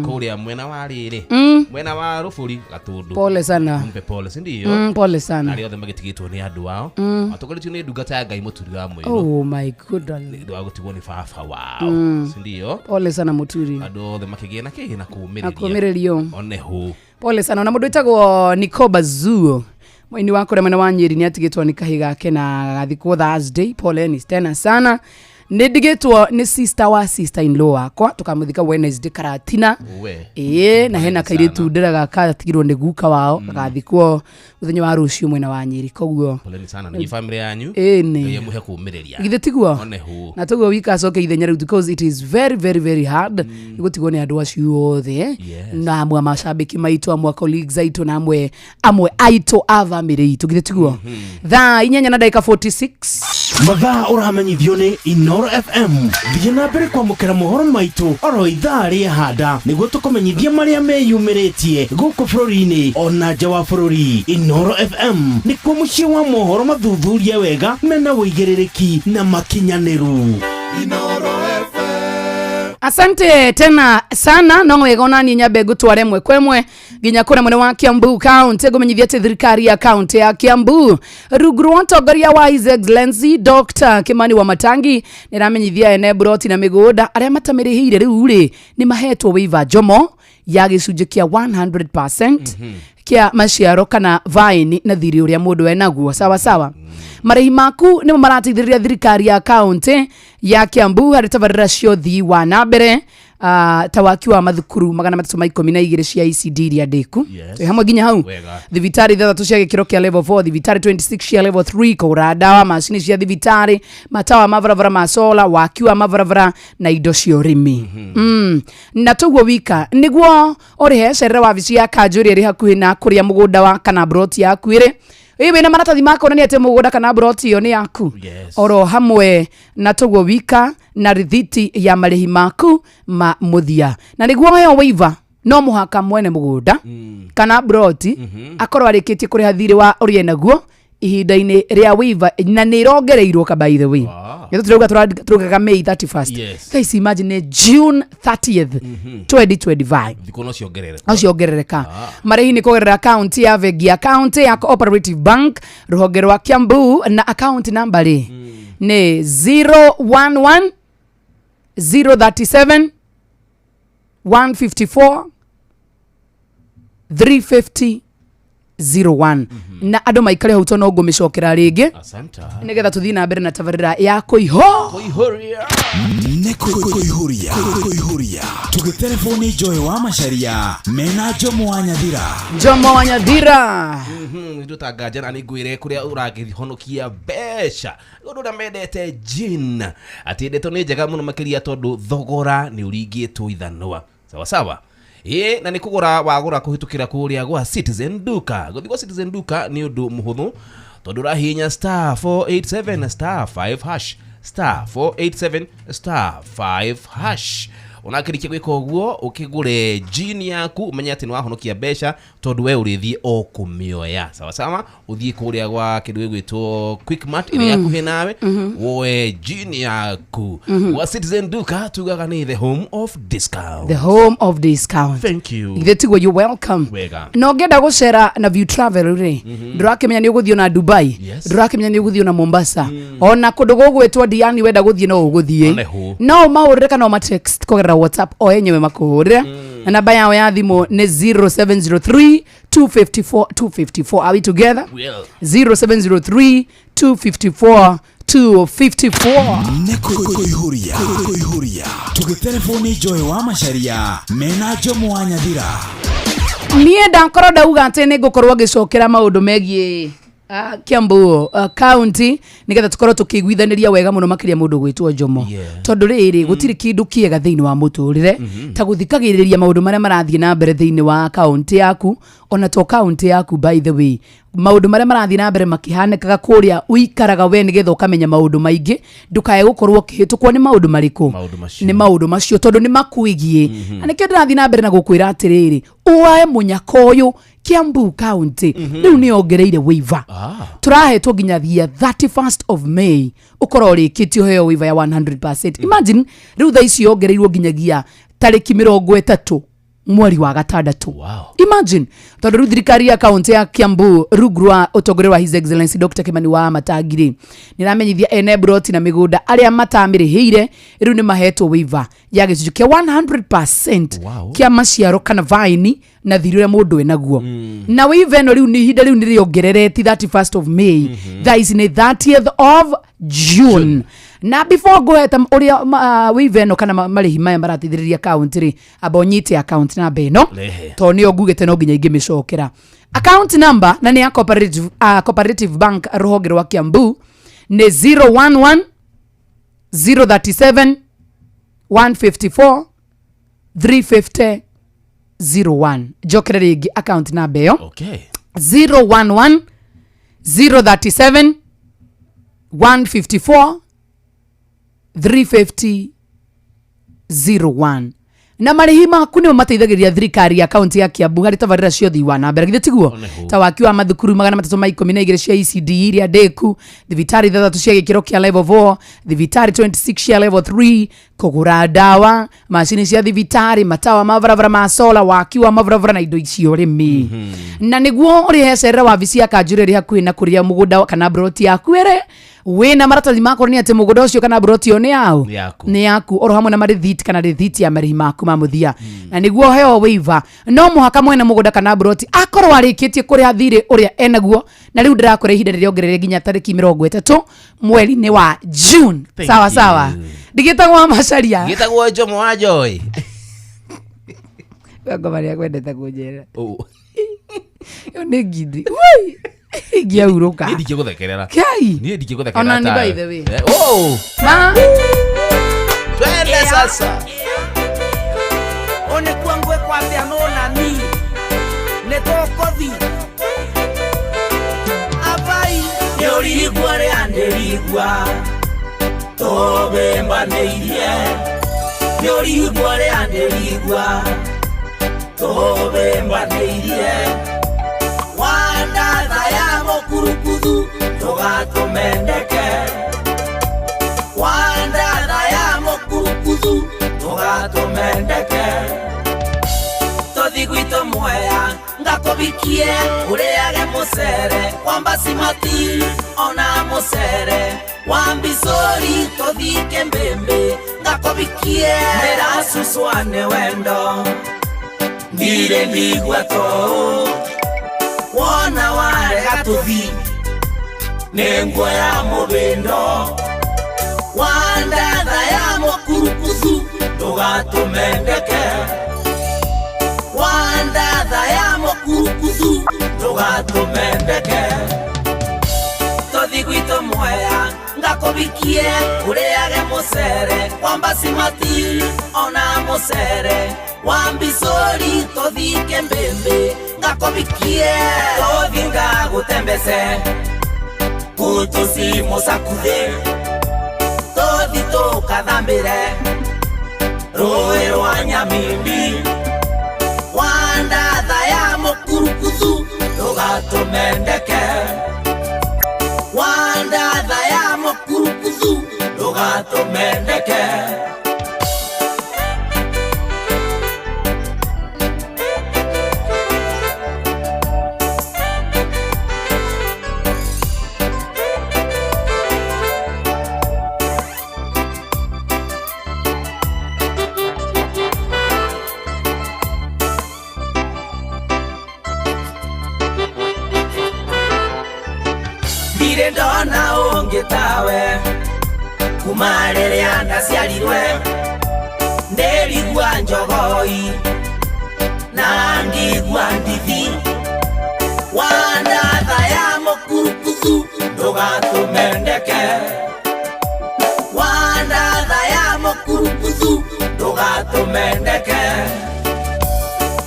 kuria mwena wa riri mwena wa Rufuri Gatundu. Pole sana. Mpe pole sindio? Pole sana. Ali othe magitigitwo ni andu wao atokoletio ni ndungata ya Ngai muturi wa mwiro. Oh my goodness. Ndio agutigwo ni fafa wao sindio? Pole sana muturi. Andu othe makigena kihi na kuumiririo onehu. Pole sana. Na mundu witagwo Nikoba Zuo mwini wako remena wa Nyeri ni atigitwo ni kahiga ke na gathikwo Thursday. Pole ni tena sana. Nidigitwo ni sister in law wakwa tukamuthika Wednesday Karatina. Na hena kairitu ndiraga katigirwo ni guka wao gathikwo muthenya wa rucio mwena wa Nyeri. Koguo pole sana ni family yanyu ni muhe kuumiriria githitiguo na tugo wika soke ithenya riu because it is very very very hard gutigwo ni andu acio othe na amwe mashabiki maitu amwe colleagues aitu na amwe aitu avamiri itu githitiguo tha 4:46 mathaa uramenyithio ni Inooro FM thiĩ na mbere kwamũkĩra mohoro maitũ oro ithaa rĩa handa nĩguo tũkũmenyithia marĩa meyumĩrĩtie gũkũ bũrũri-inĩ ona nja wa bũrũri. Inooro FM nĩkuo mũciĩ wa mohoro mathuthurie wega mena wĩigĩrĩrĩki na makinyanĩru. Inooro FM. Asante tena sana no wegona ni nyabe gutware mwe kwemwe ginya kure mwene wa Kiambu County gumenyithia ati thirikari ya county ya Kiambu ruguru ntogoria wa His Excellency Dr. Kimani wa Matangi niramenyithia ene broti na migoda aria matamirihire riu ri ni mahetwo wiva jomo ya gicunje kia 100% kia maciaro kana vaini na thiri uria mundu enaguo sawa sawa. Marehi maku ni marateithĩrĩria thirikari ya county ya Kiambu harĩ tabarĩra cia ũthii wa nambere ta waki wa mathukuru 312 cia ECD iria ndiku hamwe nginya hau thibitari 3 cia gĩkĩro kĩa level 4 thibitari 26 cia level 3 kũgũra ndawa macini cia thibitari matawa mavaravara ma solar waki wa mavaravara na indo cia ũrĩmi na tuguo wika niguo ũrĩhe cerera wabici ya kanjũri ĩrĩ hakuhĩ na kũrĩa mũgũnda wa kana broti yaku ĩrĩ iwe na maratathi mako nani ate mũgũnda kana broti yo ni yaku oro hamwe na tuguo wika na rithiti ya marĩhi maku ma muthia na niguo yo waiva no muhaka mwene mũgũnda kana broti akorwo arĩkĩtie kũrĩha thirĩ wa ũrĩa naguo ihinda-inĩ rĩa waiver na nĩ irongereirwo ka by the way turauga May 31st guys imagine June 30th 2025 thikono ciongerereka marĩhi nĩ kũgerera account ya bengi account ya Cooperative Bank rũhonge rwa Kiambu na account number nĩ 011 037 154 350 01 na andũ maikare hau to no ngũmĩcokera rĩngĩ asanta nĩgetha tũthiĩ na mbere na tabarĩra ya kũihoria tũgĩtelefoni Joy wa Macharia mena Jomo wa Nyathira ndutanganja na nĩngwĩre kũrĩa ũragĩhonokia mbeca ũndũ ũrĩa mendete gin atĩ ndeto nĩ njega mũno makĩria tondũ thogora nĩ ũringĩtwo ithanwa sawa na nĩ kũgũra wagũra kũhĩtũkĩra kũrĩa gwa Citizen Duka gũthiĩ gwa Citizen Duka nĩ ũndũ mũhũthũ tondũ ũrahihinya *487*5# *487*5# unakirikia gwika ũguo ukigure gin yaku umenya ati nwahonokia mbeca tondu we urithie o kumioya sawa uthie kuria gwa kindu gwitwo Quickmart ile yakuhe nawe woe gin yaku wa Citizen Duka tugaga ni the home of discount thank you ithetigo you welcome no ngenda gucera na View Travel ri ndurakimenya ni uguthio na Dubai ndurakimenya ni uguthio na Mombasa ona kundu gugwitwo Diani wenda guthie no uguthie no maurire kana ma text kogera WhatsApp o yenyewe makuhurira na namba yao ya thimu ni 0703 254 254 are we together 0703 254 254 kuihuria tugitelefoni Joy wa Macharia mena Jomo wa Nyathira niĩ ndakorwo ndauga atĩ nĩ ngũkorwo ngĩcokera maũndũ megiĩ Kiambu county nigetha tukorwo tukiguithanĩria wega muno makĩria mũndũ gwĩtwo Jomo tondũ rĩrĩ gũtirĩ kĩndũ kĩega thĩinĩ wa mũtũrĩre ta gũthikagĩrĩria maũndũ marĩa marathiĩ na mbere thĩinĩ wa county yaku ona to county yaku by the way maũndũ marĩa marathiĩ na mbere makĩhanĩkaga kũrĩa uikaraga we nigetha ũkamenya maũndũ maingĩ ndukae gũkorwo kĩhĩtũkwo nĩ maũndũ marĩkũ nĩ maũndũ macio tondũ nĩ makuigie na nĩkĩo ndĩrathiĩ na mbere na gũkwĩra atĩrĩrĩ uwae mũnyaka ũyũ Kiambu county rĩu nĩ ongereire waiver tũrahetwo nginyagia 31st of May ũkorwo rĩkĩtio heo waiver ya 100%. Imagine rĩu thaa ici ongereirwo nginyagia tarĩki 30 mweri wa gatandatũ. Imagine tondũ rĩu thirikari ya county ya Kiambu rugurwa ũtongoria wa His Excellency Dr. Kimani wa Matangiri nĩramenyithia ene broti na mĩgũnda arĩa matamĩrĩhĩire rĩu nĩ mahetwo waiver ya gĩcunjĩ kĩa 100% kĩa maciaro kana vaini na thirĩ ũrĩa mũndũ enaguo na waiver ĩno rĩu nĩ ihinda rĩu nĩrĩongerereti 31st of May that is 30th of June. Na before go ahead uria waiver ĩno kana marĩhi maya marateithĩrĩria county ri abonyite account number ĩno to nĩ ogugete no nginya ingĩmĩcokera account number na nĩ ya Cooperative Bank rũhonge rwa Kiambu nĩ 011 037 154 350 01 jokere rĩngĩ account number ĩyo 011 037 154 350 01 na marĩhi maku nĩ mateithagĩrĩria thirikari ya county ya Kiambu harĩ tabarĩra ciothe wa na mbere githĩtiguo ta waki wa mathukuru 312 cia ECD iria ndeku thibitarĩ 3 cia gĩkĩro kĩa level 4 thibitarĩ 26 cia level 3 kũgũra ndawa macini cia thibitarĩ matawa mabarabara ma solar waki wa mabarabara na indo icio rĩmi na nĩguo ũrĩhecerera wabici ya kanjũrĩrĩ hakuhĩ na kũrĩa mũgũnda kana broti yaku wena maratathi makoro ni ati mũgũnda ũcio kana broti yo nĩ yaku oro hamwe na marithiti kana rithiti ya marĩhi maku ma mũthia na nĩguo heo waiver no mũhaka mwena mũgũnda kana broti akorwo arĩkĩtie kũrĩa thirĩ ũrĩa enaguo na rĩu ndĩrakũra ihinda rĩrĩa ongerere nginya tarĩki 30 mweri-inĩ wa June sawa ndigĩtagwo Macharia ngĩtagwo Jomo wa Joy ngoma rĩa kwendete kũnjera yo nĩ ngindi Giauruka. Ni ndike guthekerera. Kai. Ni ndike guthekerera. Ona ni by the way. Ma. Twende sasa. One kwangwe kwambia nona ni. Netokothi. Abai. Yorigwa re anderigwa. Tobe mbaneirie. Yorigwa re anderigwa. Tobe mbaneirie. Wanda dayamo kurukudu tugatumendeke wandara ya mukurukuzu tugatumendeke tothigwito mwea ngakobikie ureage musere kwamba simati ona musere wambisori tothike mbembe ngakobikie ndirasuswane wendo ndire ndigweto wona warega tuthi nengo ya mubindo wandara ya mukurukuzu tugatumendeke wandara ya mukurukuzu tugatumendeke tothigwito mwea ngakobikie ureage musere kwamba simati ona musere wambisori tothike mbembe ngakobikie tothinga gutembese kutusimusa kuthi tothi tukathambire rũĩ rwa Nyamindi wandatha ya mukurukuzu tugatumendeke wandatha ya mukurukuzu tugatumendeke ndona ungitawe kumarerea ndaciarirwe nderigwa njogoi na ngigwa ndithi wandatha ya mukurukuzu ndugatumendeke wandatha ya mukurukuzu ndugatumendeke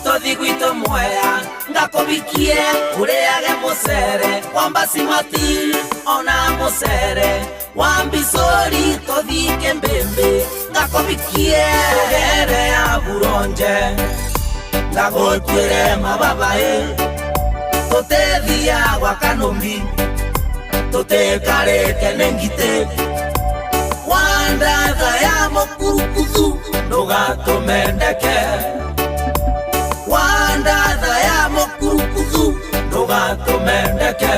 tothigwito mwea ngakobikie ureage musere kwamba simati ona musere wambisori tothike mbembe ngakobikie gere ya buronje ngagotwire mababae tutethia gwa kanumbi tutekarete nengite wandatha ya mukurukuzu ndugatumendeke wandatha ya mukurukuzu ndugatumendeke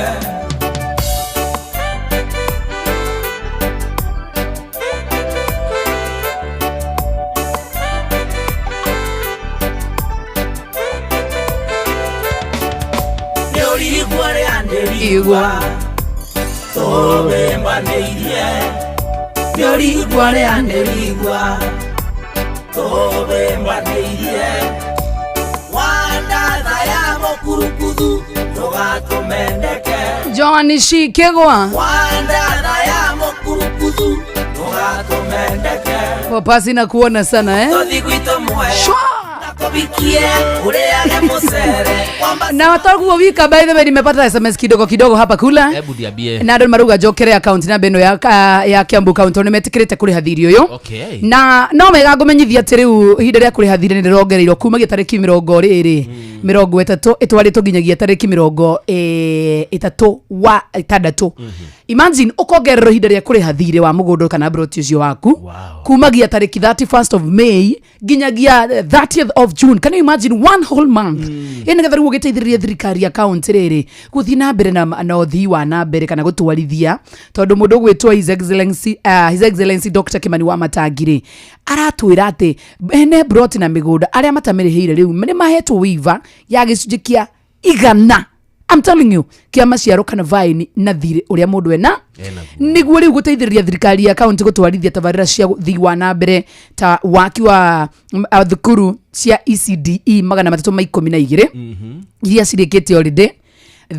niurigwa riandirigwa tobembaneirie niurigwa riandirigwa tobembaneirie wandatha ya mukurukuzu ndugatumendeke John Shikegwa wandatha ya mukurukuzu ndugatumendeke Popasi na kuona sana tothigwito mwea ngakobikie ureage musere kwamba na watagu wa wika by the way nimepata SMS kidogo hapa kula hebu diabie na ndo maruga jokere account na beno ya Kiambu account nimetikirite kuri hathiri uyo okay na no mega ngumenyithia atiriu hinde ria kuri hathiri ni rongereiro kumagia tariki 20 30 etwaritwo nginyagia tariki 30 wa 6 imagine ukongerero hinde ria kuri hathiri wa mugundo kana broti ucio waku kumagia tariki 31st of May nginyagia 30th of June. Can you imagine one whole month ene gatharu giteithiriria thirikari account riri guthi na mbere na uthii wa na mbere kana gutwarithia tondu mundu gwitwa His Excellency Dr. Kimani wa Matangiri aratwira ati ene broti na migunda aria matamirihire riu ni mahetwo wiva ya gicunji kia 100. I'm telling you kia maciaro kana vaini na thire uria mundu ena niguo riu guteithiriria thirikari account gutwarithia tabarira cia thii wa na mbere ta waki wa thukuru cia ECDE 312 iria cirikite holiday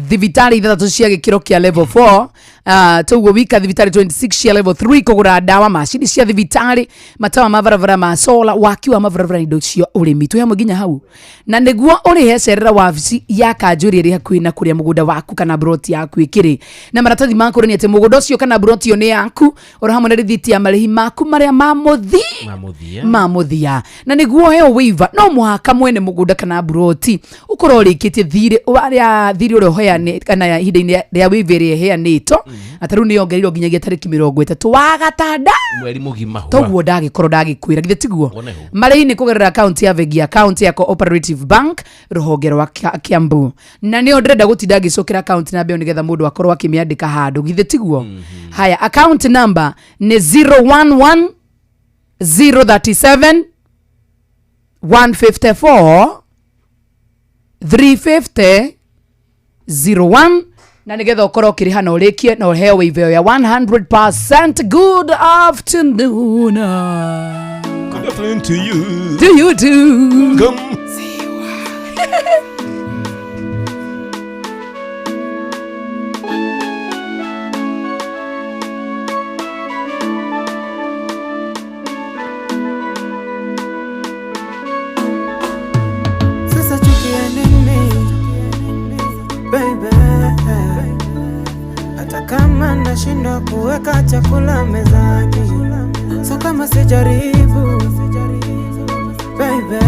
thibitari ithatu cia gikiro kia level 4 toguo wika thibitari 26 cia level 3 kugura dawa macini cia thibitari matawa mavaravara ma sola waki wa mavaravara indo cio urimi tu hamwe nginya hau na niguo urihe cerera wabici ya kanjuri iri hakuhi na kuria mugunda waku kana broti yaku ikiri na maratathi maku ni ati mugunda ucio kana broti yo ni yaku ora hamwe na rithiti ya marihi maku maria mamuthia na niguo heo waiver no muhaka mwene mugunda kana broti ukororikitie thire aria thire uri hoya kana hinde-ini ria waiver ria heanito ataru ni ongerirwo nginyagia tariki 30 wa gatanda mweri mugima toguo ndagikorwo ndagikwira githe tiguo marĩ-inĩ kugerera account ya bengi, account ya Cooperative Bank ruhonge rwa Kiambu, na nĩ ndĩrenda gũtinda ngĩcokera account number nĩgetha mũndũ akorwo akĩmĩandĩka handũ githe tiguo. Haya, account number nĩ 011 037 154 350 01, na nigetha ukorwo ukiriha na urikie na uheo iveo ya 100%. Good afternoon. Good afternoon to you. To you too. Come. Sasa chukia nini baby, hata kama nashindwa kuweka chakula mezani, so kama sijaribu baby,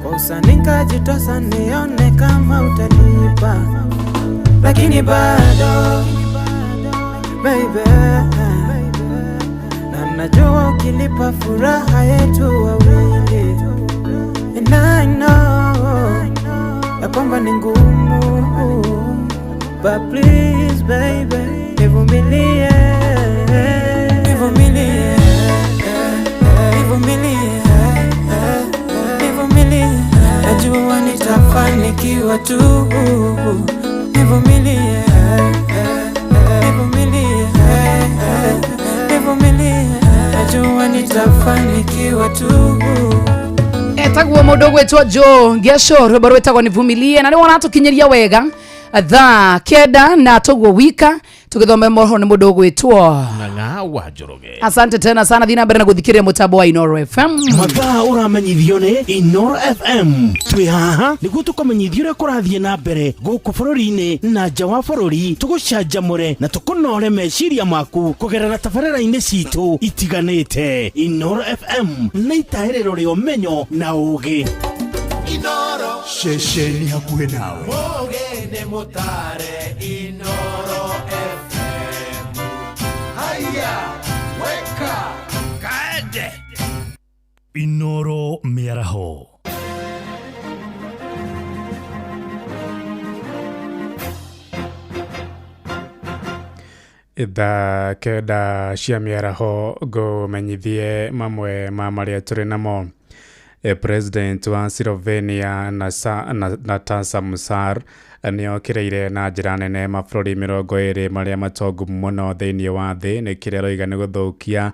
kwa usani nikajitosa nione kama utanipa, lakini bado baby, na najua ukilipa furaha yetu wawili, and I know ya kwamba ni ngumu, but please baby, nivumilie, nivumilie, nivumilie, nivumilie, najua nitafanikiwa tu, nivumilie, nivumilie, nivumilie, najua nitafanikiwa tu. Etagwo mundu gwetwa Jo Ngesho rwimbo rwetagwo nivumilie, na ni wona tukinyeria wega thaa kenda na tugwo wika tugithome mohoro ni mundu gwetwa Ng'awa Njoroge. Asante tena sana, thina mbere na guthikiria mutambo wa Inooro FM. Mathaa uramenyithio ni Inooro FM. Twi haha niguo tukomenyithio uria kurathie na mbere guku bururi-ini na nja wa bururi, tugucanjamure na tukunore meciria maku kugerera tabarĩra-inĩ citu itiganite. Inooro FM na itahĩrĩro rĩa ũmenyo na ũũgĩ. Inooro Shesheni hakuhĩ nawe. Mũũgĩ nĩ mũtare Inooro FM. Haya, weka kaende. Inooro mĩaraho. Itha kenda cia mĩaraho ngũmenyithie mamwe ma marĩa tũrĩ namo. President wa Slovenia Nataša Musar nĩokireire na njĩra nene mabũrũri 20 marĩa matongu mũno thĩinĩ wa thĩ, nĩ kĩrĩa roiga nĩ gũthũkia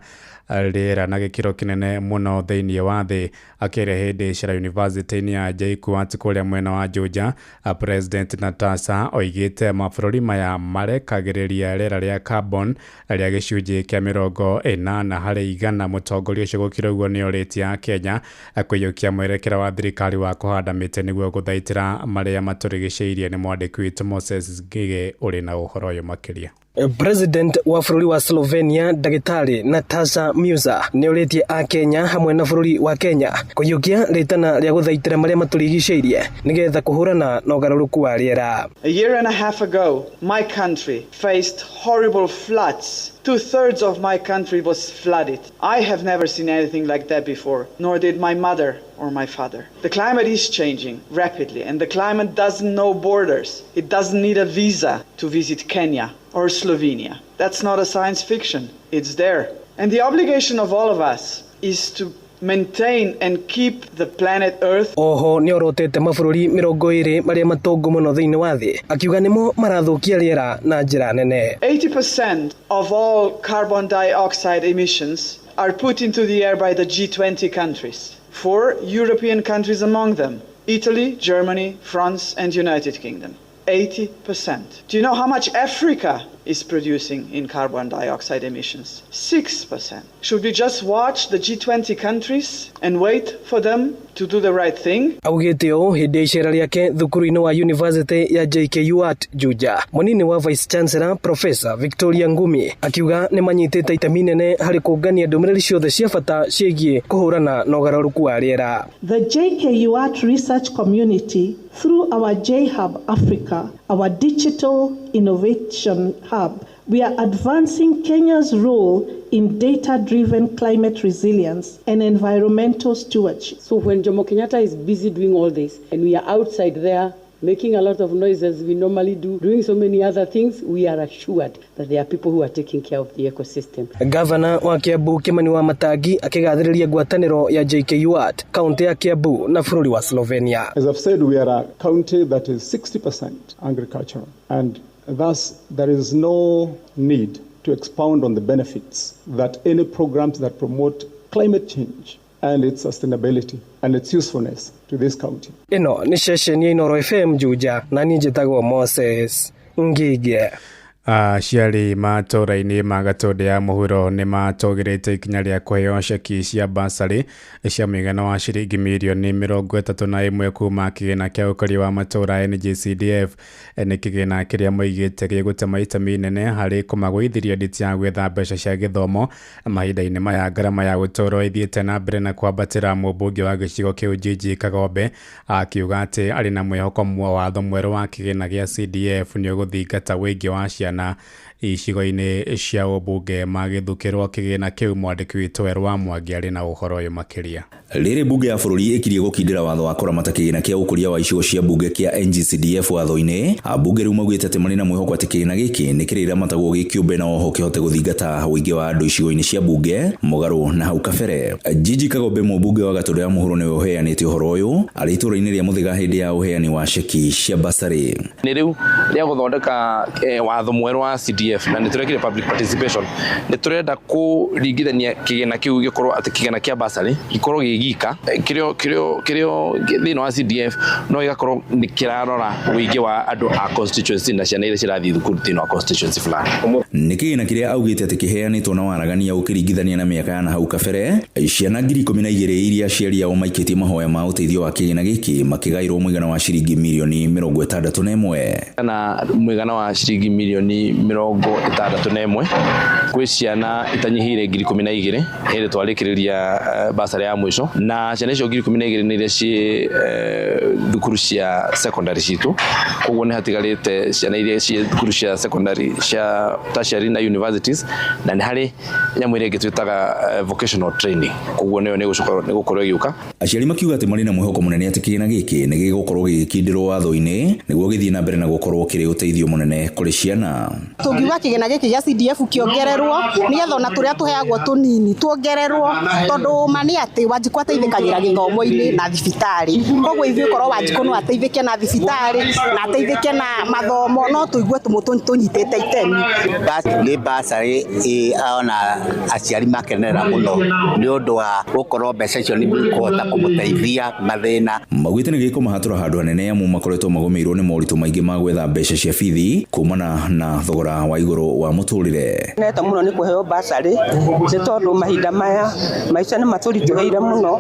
rĩera na gĩkĩro kĩnene mũno thĩinĩ wa thĩ. Akĩrĩa hĩndĩ icera university-inĩ ya JKUAT kũrĩa mwena wa Juja, President Nataša oigĩte mabũrũri maya marekagĩrĩria rĩera rĩa carbon rĩa gĩcunjĩ kĩa 40 harĩ 100. Mũtongoria ũcio gũkĩra ũguo nĩorĩtie Kenya kũiyũkia mwerekera wa thirikari wa kũhanda mĩtĩ nĩguo gũthaitĩra marĩa matũrigicĩirie. Nĩ mwandĩki witũ Moses Ngige ũrĩ na ũhoro ũyũ makĩria. President wa bũrũri wa Slovenia Ndagĩtarĩ Nataša Musar nĩorĩtie Kenya hamwe na bũrũri wa Kenya kũiyũkia rĩtana rĩa gũthaitĩra marĩa matũrigicĩirie nĩgetha kũhũrana na ũgarũrũku wa rĩera. A year and a half ago, my country faced horrible floods. 2/3 of my country was flooded. I have never seen anything like that before, nor did my mother or my father. The climate is changing rapidly, and the climate doesn't know borders. It doesn't need a visa to visit Kenya or Slovenia. That's not a science fiction. It's there. And the obligation of all of us is to maintain and keep the planet Earth. Oho nĩorotete mabũrũri 20 marĩa matongu mũno thĩinĩ wa thĩ, akiuga nĩmo marathukia rĩera na njĩra nene. 80% of all carbon dioxide emissions are put into the air by the G20 countries. 4 European countries among them: Italy, Germany, France, and United Kingdom. 80%. Do you know how much Africa is producing in carbon dioxide emissions? 6%. Should we just watch the G20 countries and wait for them to do the right thing? Augĩte ũũ hĩndĩ icera rĩake thukuru-inĩ wa university ya JKUAT Juja. Mũnini wa Vice Chancellor Professor Victoria Ngumi akiuga nĩ manyitĩte itemi nene harĩ kũngania ndũmĩrĩri ciothe cia bata ciĩgiĩ kũhũrana na ũgarũrũku wa rĩera. The JKUAT research community, through our JHub Africa, our digital Innovation Hub, we are advancing Kenya's role in data-driven climate resilience and environmental stewardship. So when Jomo Kenyatta is busy doing all this, and we are outside there making a lot of noise as we normally do, doing so many other things, we are assured that there are people who are taking care of the ecosystem. Governor wa Kiambu Kimani wa Matangi akigathĩrĩria ngwatanĩro ya JKUAT kaunti ya Kiambu na bũrũri wa Slovenia. As I've said, we are a county that is 60% agricultural, and thus there is no need to expound on the benefits that any programs that promote climate change and its sustainability and its usefulness to this county. Ino ni session ya Inooro FM Juja na ninjitagwo Moses Ngige. Ciari matũra-inĩ ma Gatũndũ ya mũhuro nĩ matũgĩrĩte ikinya rĩa kũheo ceki cia basarĩ cia mũigana wa ciringi mirioni 31 kuma kĩgĩna kĩa ũkũria wa matũra NGCDF. Nĩ kĩgĩna kĩrĩa moigĩte gĩgũte maita minene harĩ kũmagũithĩria nditi ya gwetha mbeca cia gĩthomo mahinda-inĩ maya ngarama ya gũtũũra ĩthiĩte na mbere na kwambatĩra mũmbunge wa gĩcigo kĩu Gigi Kagombe akiuga atĩ arĩ na mwĩhoko watho mwerũ wa kĩgĩna gĩa CDF nĩ ũgũthingata wĩingĩ wa ciana icigo-inĩ cia ũmbunge magĩthukĩrwo kĩgĩna kĩu. Mwandĩki witũ Erwa Mwangi arĩ na ũhoro ũyũ makĩria. Rĩrĩ bunge ya bũrũri ĩkirie gũkindĩra watho wa kũramata kĩgĩna kĩa ũkũria wa icigo cia bunge kĩa NGCDF watho-inĩ, ambunge rĩu maugĩte atĩ marĩ na mwĩhoko atĩ kĩgĩna gĩkĩ nĩ kĩrĩramatagwo gĩkĩũmbe na oho kĩhote gũthingata ũingĩ wa andũ icigo-inĩ cia bunge mũgarũ na hau kabere. Gigi Kagombe mũmbunge wa Gatũndũ ya mũhuro nĩwe ũheanĩte ũhoro ũyũ arĩ itũũra-inĩ rĩa Mũthĩga hĩndĩ ya ũheani wa ceki cia basarĩ. Nĩ rĩu rĩa gũthondeka watho mwerũ wa CDF na nĩ tũrekire public participation. Nĩ tũrenda kũringithania kĩgĩna kĩu gĩkorwo atĩ kĩgĩna kĩa basarĩ gĩkorwo gĩgika kĩrĩo thĩinĩ wa CDF no gĩgakorwo nĩ kĩrarora ũingĩ wa andũ a constituency na ciana iria cirathiĩ thukuru thĩinĩ wa constituency fulani. Nĩ kĩgĩna kĩrĩa augĩte atĩ kĩheanĩtwo na waragania ũkĩringithania na mĩaka ya nahau kabere. Ciana 12,000 iria aciari ao maikĩtie mahoya ma ũteithio wa kĩgĩna gĩkĩ makĩgaĩrwo mũigana wa ciringi mirioni 61 na mũigana wa ciringi mirioni 61 kwĩ ciana itanyihĩire 12,000 hĩndĩ twarĩkĩrĩria basarĩ ya mũico, na ciana icio 12,000 nĩ iria ciĩ thukuru cia secondary citũ. Koguo nĩ hatigarĩte ciana iria ciĩ thukuru cia secondary cia tertiary na universities, na nĩ harĩ nyamũ iria twĩtaga vocational training. Koguo nĩyo nĩ gũkorwo ĩgĩũka. Aciari makiuga atĩ marĩ na mwĩhoko mũnene atĩ kĩgĩna gĩkĩ nĩ gĩgũkorwo gĩkindĩrwo watho-inĩ nĩguo gĩthiĩ na mbere na gũkorwo kĩrĩ ũteithio mũnene kũrĩ ciana. Tũngiuga kĩgĩna gĩkĩ gĩa CDF kĩongererwo nĩgetha ona tũrĩa tũheagwo tũnini tuongererwo, tondũ ma nĩ atĩ Wanjikũ ateithĩkagĩra gĩthomo-inĩ na thibitarĩ. Koguo ithuĩ korwo Wanjikũ no ateithĩke na thibitarĩ na ateithĩke na mathomo, no tũigue tũnyitĩte itemi. Nĩ basarĩ ona aciari makenerera mũno nĩ ũndũ wa gũkorwo mbeca icio nĩ ikũhota kũmũteithia mathĩna. Maugĩte nĩ gĩkũmahatũra handũ hanene amu makoretwo magũmĩirwo nĩ moritũ maingĩ ma gwetha mbeca cia bithi kumana na thogora wa igũrũ wa mũtũrĩre. Neta mũno nĩ kũheo basarĩ nĩ tondũ mahinda maya maica nĩ matũritũhĩire mũno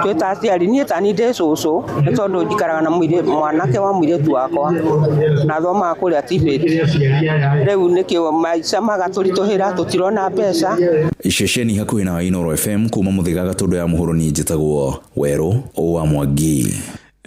twĩ ta aciari. Niĩ tani ndĩ cũcũ nĩ tondũ njikaraga na mwanake wa mũirĩtu wakwa na thomaga kũrĩa TVET. Rĩu nĩkĩo maica magatũritũhĩra tũtirona mbeca. Ceceni hakuhĩ na Inooro FM kuma Mũthĩga Gatũndũ ya mũhuro niĩ njĩtagwo Werũ wa Mwangi.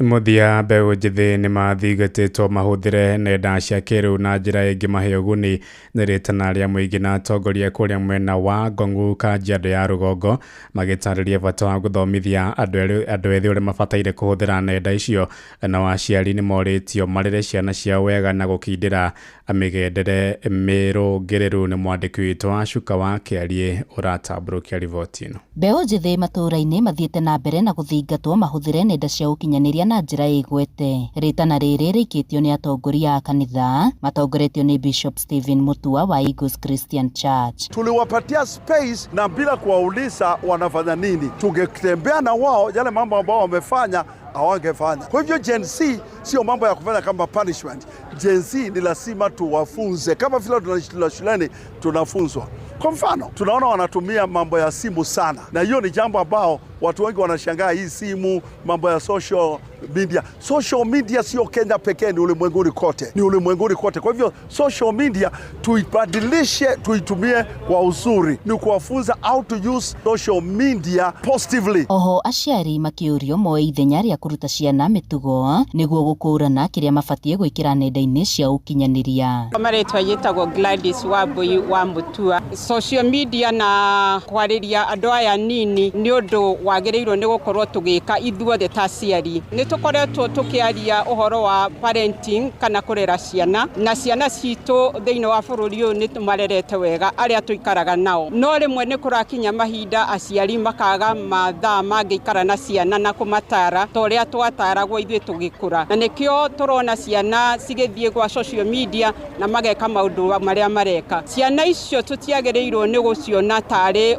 Mũthia mbeũ njĩthĩ nĩ mathigatĩtwo mahũthĩre nenda cia kĩrĩu na njĩra ĩngĩ mahe ũguni nĩ rĩtana rĩa mũingĩ na atongoria kũrĩa mwena wa Ngong'u Kajiado ya rũgongo magĩtarĩria bata wa gũthomithia andũ ethĩ ũrĩa mabataire kũhũthĩra nenda icio, na aciari nĩ morĩtio marere ciana ciao wega na gũkindĩra mĩgendere mĩrũngĩrĩru. Nĩ mwandĩki witũ wa Cuka wa Kĩarie ũratambũrũkia riboti ĩno. Mbeũ njĩthĩ matũũra-inĩ mathiĩte na mbere na gũthingatwo mahũthĩre nenda cia ũkinyanĩria na njĩra ĩgwete. Rĩtana rĩrĩ rĩikĩtio nĩ atongoria a kanitha matongoretio nĩ Bishop Stephen Mutua wa Eagles Christian Church. Tuliwapatia space na bila kuwauliza wanafanya nini, tungetembea na wao yale mambo ambao wamefanya hawangefanya. Kwa hivyo Gen Z sio mambo ya kufanya kama punishment. Gen Z ni lazima tuwafunze kama vile tunashule shuleni tunafunzwa. Kwa mfano, tunaona wanatumia mambo ya simu sana, na hiyo ni jambo ambao watu wengi wanashangaa hii simu, mambo ya social media. Social media sio Kenya pekee, ni ulimwenguni kote. Ni ulimwenguni kote. Kwa hivyo social media tuibadilishe, tuitumie kwa uzuri. Ni kuwafunza how to use social media positively. Oho aciari makiurio moe ithenya ria kuruta ciana mitugo niguo gukũrana kiria mabatie gwikira nenda-ini cia ukinyaniria. Maretwa yetagwo Gladys Wambui wa Mutua. Social media na kwariria andu aya nini ni undu wagirirwo ni gukorwo tugika ithuothe ta aciari. Ni tukoretwo tukiaria uhoro wa parenting kana kurera ciana na ciana citu thiini wa bururi uyu ni tumarerete wega aria tuikaraga nao. No rimwe ni kurakinya mahinda aciari makaga mathaa mangikara na ciana na kumatara toria twataragwo ithuĩ tugikura. Na nikio turona ciana cigithie kwa social media na mageka maundu maria mareka. Ciana icio tutiagirirwo ni guciona tari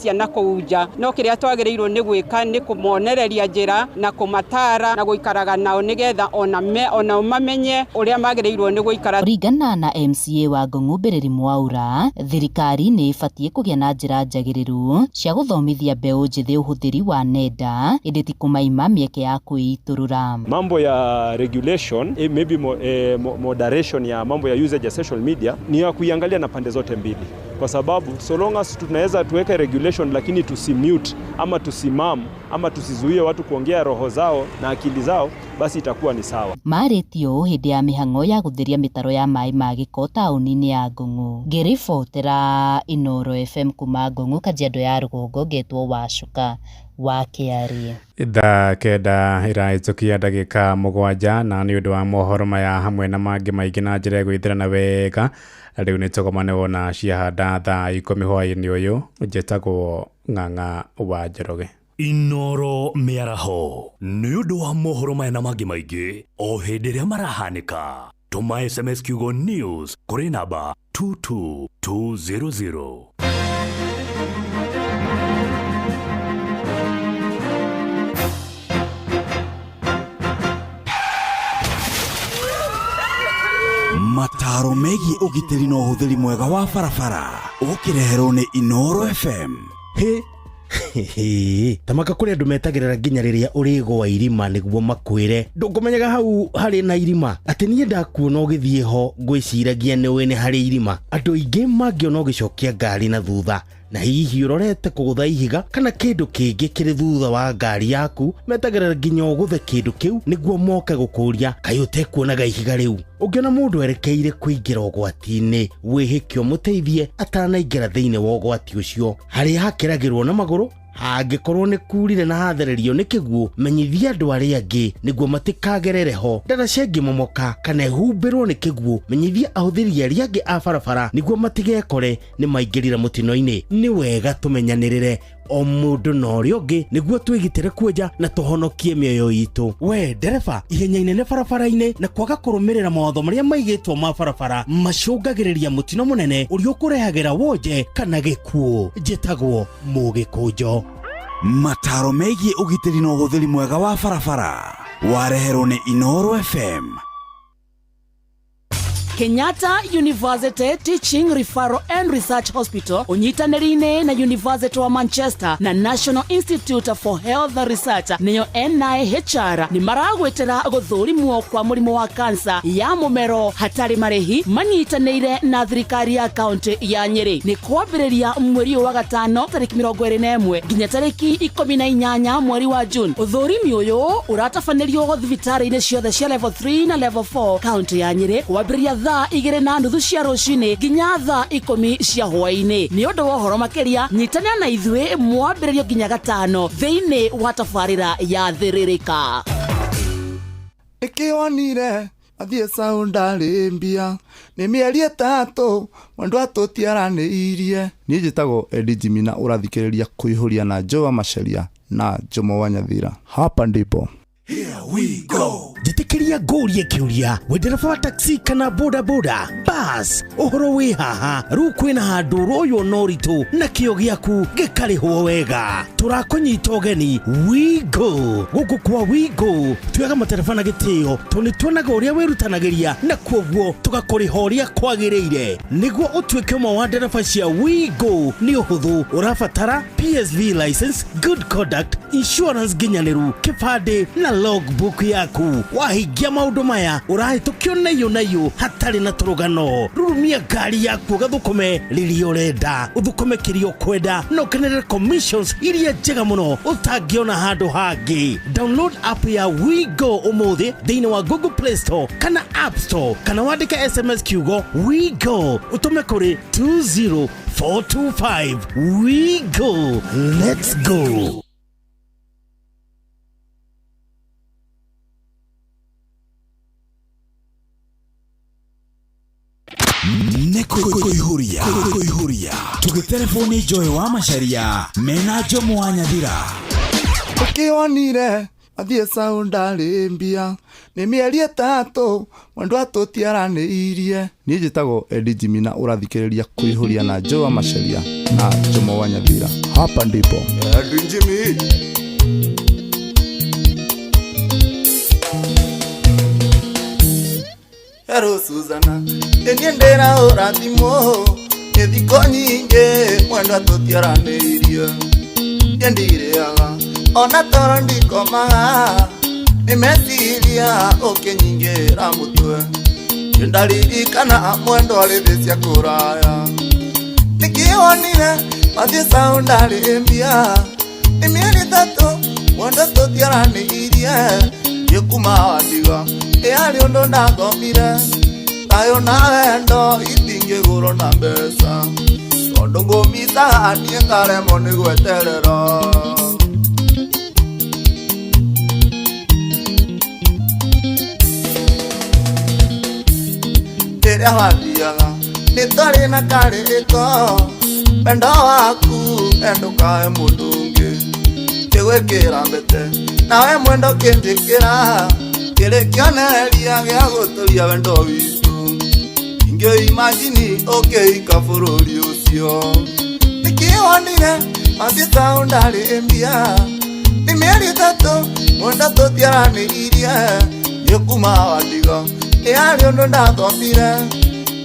ciana kuuja. No kiria twagirirwo ni gwika ni kumonereria njira na kumatara na guikaraga nao nigetha ona mamenye uria magirirwo ni guikara. Ringana na MCA wa Ngong'u Mbiriri Mwaura, thirikari ni ibatie kugia na njira njagiriru cia guthomithia mbeu njithi uhuthiri wa nenda indi ti kumaima mieke ya kuiturura. Mambo ya regulation maybe moderation ya mambo ya usage ya social media ni ya kuiangalia na pande zote mbili, kwa sababu so long as tunaweza tuweke regulation lakini tusimute ama tusimam ama tusizuie watu kuongea roho zao na akili zao, basi itakuwa ni sawa. Maretio hindi ya mihango ya guthiria mitaro ya mai ma giko tauni-ini ya Ngong'u. Ngiribotera Inooro FM kuma Ngong'u, Kajiado ya Rũgongo, ngetwo Wacuka wa Kiari. Thaa kenda iraitukia ndagika 7 na ni undu wa mohoro maya hamwe na mangi maingi na njira ya gwithirana wega. Riu ni tugomane wona ciahanda thaa 10 hwaini uyu njitagwo Ng'ang'a wa Njoroge. Inooro miaraho ni undu wa mohoro maya na mangi maingi o hindi ria marahanika. Tuma SMS kiugo news kuri namba 22200. Mataro megi ugitiri no uhuthiri mwega wa barabara ukireherwo ni Inooro FM. Tamaka kuri andu metagirira nginya riria urigwa irima niguo makwire ndungumenyaga hau hari na irima ati nie ndakuona ugithie ho ngwiciragia ni wene hari irima. Andu ingi mangiona ugicokia ngari na thutha na hihi urorete kugutha ihiga kana kindu kingi kiri thutha wa ngari yaku, metagirira nginya uguthe kindu kiu niguo moke gukuria kai utekuonaga ihiga riu. Ungiona mundu erekeire kuingira ugwati-ini wihikio muteithie atanaingira thiini wa ugwati ucio. Hari hakiragirwo na maguru hangikorwo ni kurire na hathererio ni kiguo, menyithia andu aria angi niguo matikagerere ho. Ndara cengi momoka kana humbirwo ni kiguo, menyithia ahuthiri aria angi a barabara niguo matigekore ni maingirira mutino-ini. Ni wega tumenyanirire o mundu na uria ungi niguo twigitire kuoja na tuhonokie mioyo itu. We ndereba, ihenya inene barabara-ini na kwaga kurumirira mawatho maria maigitwo ma barabara macungagiriria mutino munene uria ukurehagira wonje kana gikuo. Njitagwo Mugikunjo. Mataro megie ugitiri no uhuthiri mwega wa barabara wareherwo ni Inooro FM. Kenyatta University Teaching Referral and Research Hospital unyitanirine na University wa Manchester na National Institute for Health Research neyo NIHR ni maragwetera guthurimwo kwa murimu wa kansa ya mumero hatari marehi manyitanire na thirikari ya county ya Nyeri. Ni kwambiriria mweri wa gatano tariki 21 nginya tariki 18 mweri wa June. Uthurimi uyu uratafanirio thibitari-ini ciothe cia level 3 na level 4 county ya Nyeri kwambiriria thaa 2:30 cia rucini nginya thaa 10 cia hwaini. Ni undu wa horo makiria nyitania na ithwe mwambiririo nginya gatano thiini wa tafarira ya thiririka. Ikionire athie saunda rimbia ni mieri 3 mwandu atutiaraniirie. Ni njitagwo Edi Jimina, urathikiriria kuihuria na Joa Masharia na Jomo Wanyathira. Hapa ndipo Here we go. rekeria ngũrie kiuria we ndereba wa taxi kana boda boda bas ũhoro wĩ haha rĩu kwĩna handũ royo noritu na kĩo gĩaku gĩkarĩhwo wega tũrakũnyita ũgeni Wigo gũkũ kwa Wigo tuoyaga matereba na gĩtĩo tondũ nĩtuonaga ũrĩa wĩrutanagĩria na kwoguo tũgakũrĩha ũrĩa kwagĩrĩire nĩguo ũtuĩke ũmwe wa ndereba cia Wigo nĩ ũhũthũ ũrabatara PSV license good conduct insurance nginyanĩru kĩbandĩ na logbook yaku wahingia maũndũ maya ũrahĩtũkio nayo hatarĩ na tũrũgano rurumia ngari yaku ũgathũkũme rĩrĩa ũrenda ũthũkũme kĩrĩa ũkwenda na ũkenerere commissions iria njega mũno ũtangĩona handũ hangĩ download app ya Wigo ũmũthĩ thĩinĩ wa Google Play Store kana App Store kana wandĩke SMS kiugo Wigo ũtũme kũrĩ 20425 Wigo let's go. Kuihuria tugitelefoni Joy wa Macharia mena Jomo wa Nyathira ukionire athie saundari mbia ni mieri 3 mwandu atutiaranĩirie ni njitagwo Eddie Jimina urathikĩrĩria kuihuria na Joy wa Macharia na Jomo wa Nyathira hapa ndipo Eddie Jimmy. Hello Susana, ndĩra ũrathimo ithiko nyingĩ mwendwa tũtiaranĩirie ndĩrĩaga ona toro ndikomaga nĩmeciria ũkĩnyingĩra mũtwe ndarĩririkana mwendwa rĩ thĩ cia kũraya nĩkĩonire mathiĩ saũndarĩ mbia nĩ mĩeri 3 mwendwa tũtiaranĩirie gĩkuma wandiga yarĩ ũndũ ndathomire tayo na wendo itingĩgũrwo na mbeca tondũ ngũmita niĩ ngaremwo nĩ gweterera rĩrĩa wathiaga nĩ twarĩ na karĩko wendo waku endũkae mũndũ ũngĩ kĩgwĩkĩra mbete nawe mwendo kĩnjĩkĩra kĩrĩ kĩonereria gĩa gũtũria wendo witũ ingĩimagini ũkĩhika bũrũri ũcio nĩkĩonire mathiĩ saũndarĩ mbia nĩ mĩeri 3 mwenda tũtiaranĩirie gĩkuma wandiga yarĩ ũndũ ndathomire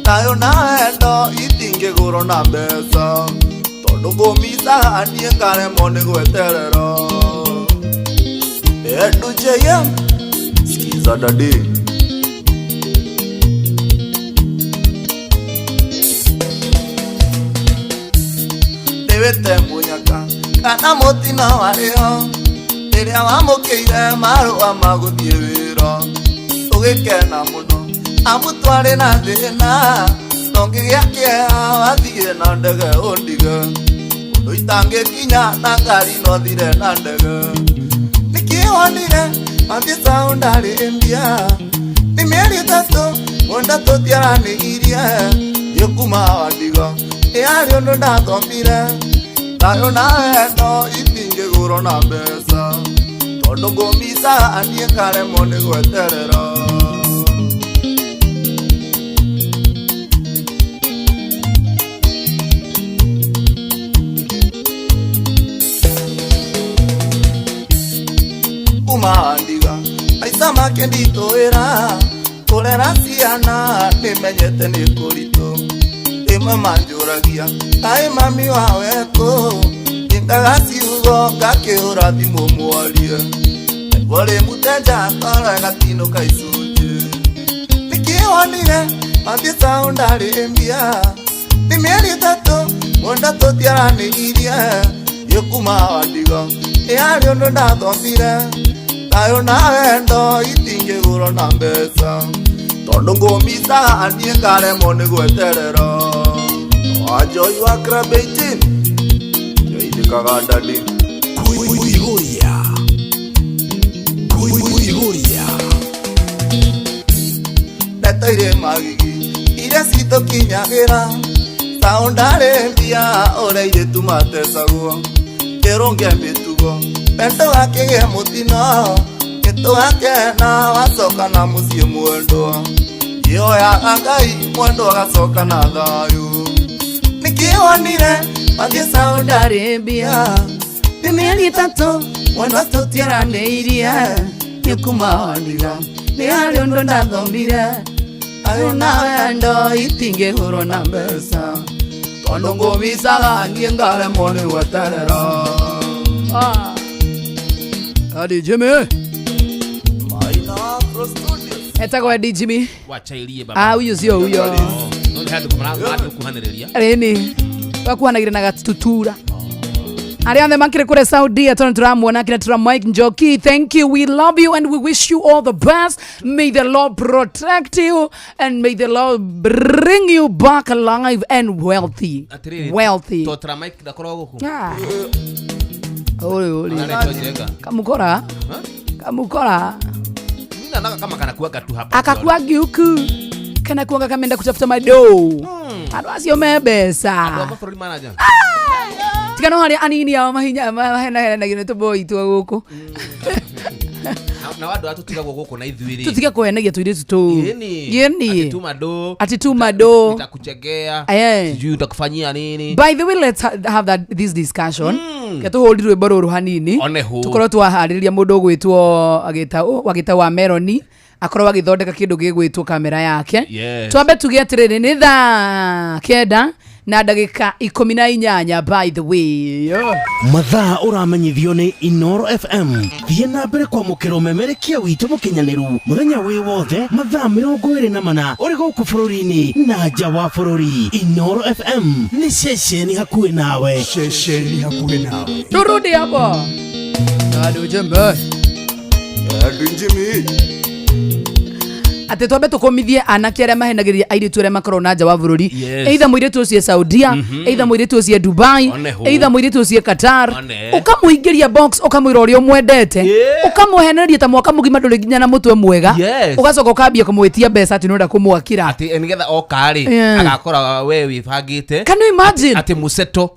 tayo na wendo itingĩgũrwo na mbeca tondũ ngũmita niĩ ngaremwo nĩ gweterera Edu JM skiza dadi Dewete munyaka kana mũtino warĩho rĩrĩa wamũkĩire marũa ma gũthiĩ wĩra ũgĩkena mũno amu twarĩ na thĩna no ngĩgĩa kĩeha wathiĩ na ndege ũndige ũndũ itangĩkinya na ngari no thire na ndege nĩkĩonire mathiĩ saũndarĩ mbia nĩ mĩeri 3 mwenda tũtiaranĩirie gĩkuma wandiga yarĩ ũndũ ndathomire tayo na wendo itingĩgũrwo na mbeca tondũ ngũmita niĩ ngaremwo nĩ gweterera kumandiga aica make nditũĩra kũrera ciana nĩmenyete nĩ kũritũ ĩmwe manjũragia kaĩ mami wawe kũ nyendaga ciugo ngakĩhũra thimũ mwarie nĩguo rĩmutenja toro gatinũka icunjĩ nĩkĩonire mathiĩ saũndarĩ mbia nĩ mĩeri 3 mwenda tũtiaranĩirie gĩkuma wandiga yarĩ ũndũ ndathomire tayo na wendo itingĩgũrwo na mbeca tondũ ngũmita niĩ ngaremwo nĩ gweterera Joy wa Club 18 yoindĩkaga ndadi kuihuria ndeto irĩ magigi iria citũkinyagĩra saũndarĩ mbia ũrĩa airĩtu matecagwo kĩrũngia mĩtugo wendo gakĩgĩa mũtino tugakena wacoka na muciĩ mwendwa ihoyaga Ngai mwendwa agacoka na thayũ nĩkĩwonire mathiĩ Saudi Arabia nĩ mĩeri ĩtatũ mwendwa tũtiaranĩirie nĩkũmahoniga nĩ harĩ ũndũ ndathomire arĩ na wendo itingĩhũrwo na mbeca tondũ ngũbicaga niĩ ngaremwo nĩ gweterera Adi Jimmy etagwo Edi Jimmy wachairie baba huyo sio huyo ndio hadi kumara kuhanĩrĩria reni wakuhanagĩra na gatutura ari on the makire kure Saudi atona turamuona kina tura Mike Njoki. Thank you, we love you and we wish you all the best. May the Lord protect you and may the Lord bring you back alive and wealthy. Wealthy to tura Mike ndakora guku Ole kamukora kamukora nina naka kama kana kuaga tu hapa akakuagi huku kana kuanga kameenda kutafuta madoo adwasi omebesa adwa manager tikano hari anini ya mahinya mahena gine to boy tu guku na wadu atutigagwo guku na ithuiri tutiga kwenagia tu iritu tu yeni atituma do nitakuchegea sijui utakufanyia nini. By the way, let's have this discussion keto holdirwe baruru hanini tukorwo twahariria mundu gwitwo agita wa Meloni akorwo agithondeka kindu gigwitwo kamera yake twambe tugie atiriri ni thaa kenda na ndagika 18 by the way mathaa uramenyithio ni Inooro FM thie na mbere kwa mukiro memerekia witu mukinyaniru muthenya wi wothe mathaa 24 uri guku bururi-ini na nja wa bururi. Inooro FM ni ceceni hakuhi nawe turudi hapo Adi Jimmy ate twambe tukomithie anake aria mahenagiriria airitu aria makorwo na nja wa bururi either muiritu ucie Saudia either muiritu ucie Dubai either muiritu ucie Qatar ukamuingiria box ukamwira urio mwendete ukamuhenereria ta mwaka mugima nduri nginya na mutwe mwega ugacoka ukambia kumwitia mbeca ati nunda kumwakira ati nigetha okari agakora we wibangite. Can you imagine ati museto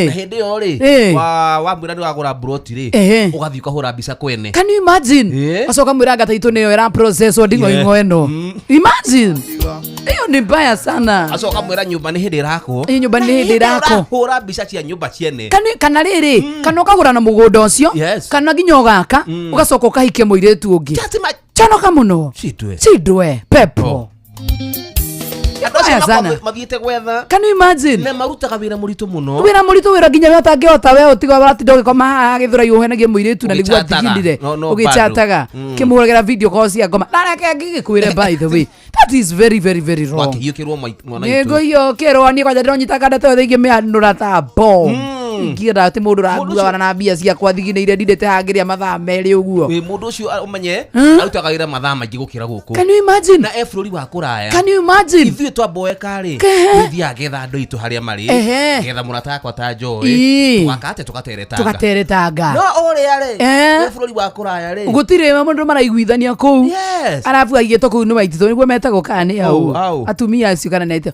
na hindi yo ri wa mwira ni wagura broti ri ugathii ukahura mbica kwene. Can you imagine acoka mwira gataitu niyo era process odingo ingweno. Imagine hiyo ni mbaya sana. Acoka mwira nyumba ni hindi rako nyumba ni hindi rako hura mbica cia nyumba ciene kana riri kana ukagura na mugunda ucio kana nginya ugaka ugacoka ukahikia muiretu ungi chanoka muno chidwe pepo mathiete gwetha. Can you imagine ne marutaga wira muritu muno wira nginya we utangihota we utiga watindo gikoma githura yuhenagie muiretu na ligwa tigindire ugichataga kimuragira video call cia ngoma nareke ngigikwire. By the way, that is very very very wrong. wakiyukirwo mwana itu nego yo kero ni kwa jadiro nyitaka ndate thige me anura ta bo ngira ati mundu ragua na mbia cia kwa thigineire ndindete hangiria mathaa meri uguo we mundu ucio umenye arutaga wira mathaa maingi gukira guku. Can you imagine na efrori wa kuraya. Can you imagine ithuĩ twamboeka ri thia getha andũ itu haria mari getha murata akwa ta Joy wakate tugateretanga no uria ri efrori wa kuraya ri gutire mundu maraiguithania kuu arafu agieto kuu ni waitito niguo metagwo kani au atumia acio kana nete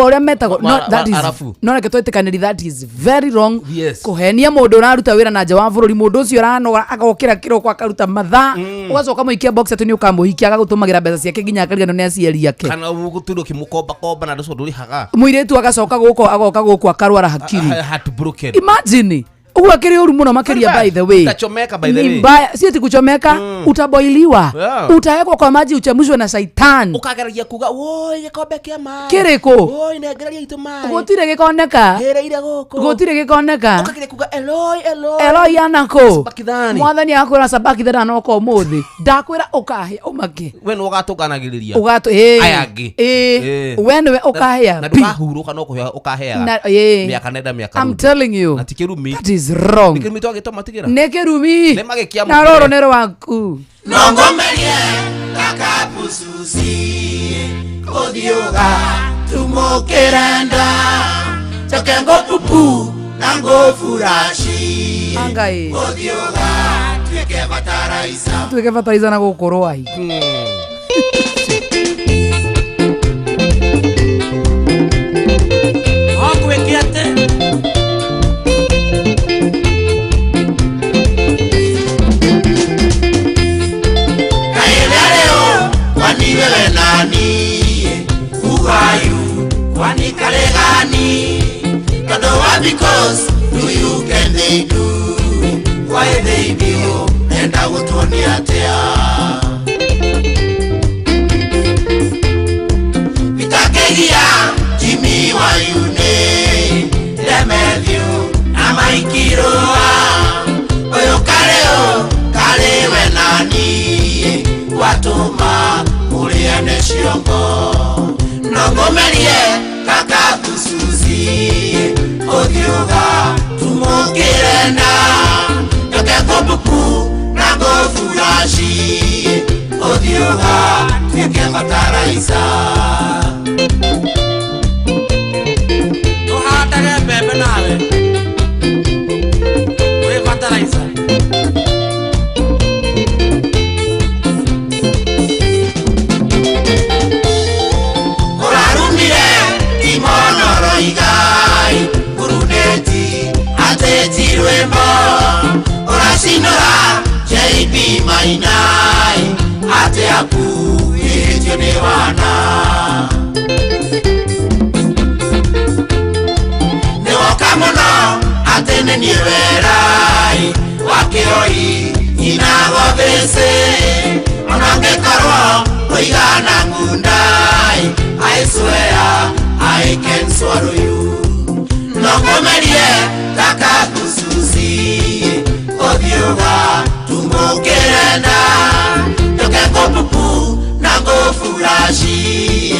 uria metagwo no that is no reke twetikaniri that is very wrong. Kuhenia mundu uraruta wira na nja wa bururi mundu ucio aranoga agokira kiro kwa karuta mathaa ugacoka muikia box ati ni ukamuhikia agagutumagira mbeca ciake nginya akarigano ni aciari yake kana ugutundo kimukomba na ndoco nduri haga muiretu agacoka guko agoka guko akarwara hakiri heart broken. Imagine uwa kiri uru muno makeria. By the way utachomeka by the way mbaya si eti kuchomeka utaboiliwa utawekwa kwa maji uchemushwe na shaitan ukageragia kuga woi gikombe kia mai kiriko woi negeragia itu mai gutire gikoneka hereire guko gutire gikoneka ukageragia kuga eloi anako mwathani akwira sabaki thera noko muthi ndakwira ukahia umake we no gatũkanagĩrĩria ayangi we no ukahia na ndũkahuruka no kuhia ukahia miaka nenda miaka I'm telling you na tikirumi that is wrong. Nikirumi twagĩtwo matigira nekirumi nemagikia na roro nero waku nongomerie takapususi kodioga tumokirenda chakengo pupu nango furashi angai kodioga tweke bataraisa na gukorwo ai okwekiate they do? Why they do? And I would want you there. Pitakeria, Jimmy, why you name? Lemevu, Amaikiro. Oyo kareo, karewe nani. Watuma, Uriane Shiongo. Nogomerie, kaka kusuzi. Odioga, tumokirena. Yoke kopuku, nago furashi. Odioga, tuke mataraisa. Tuhatage bebe nawe. Uwe mataraisa. Orarumire, imonoro igai. Uruneti, ateti rwembo. Orasinora, JB mainai. Ate aku, itio newana. Newokamono, atene niwerai. Wakeoi, inagobese. Onange korwa, oigana ngundai. I swear, I can swallow you. Nogomerie, taka kususi. Odioga, tumokirena. Yoke kopuku, nago furashi.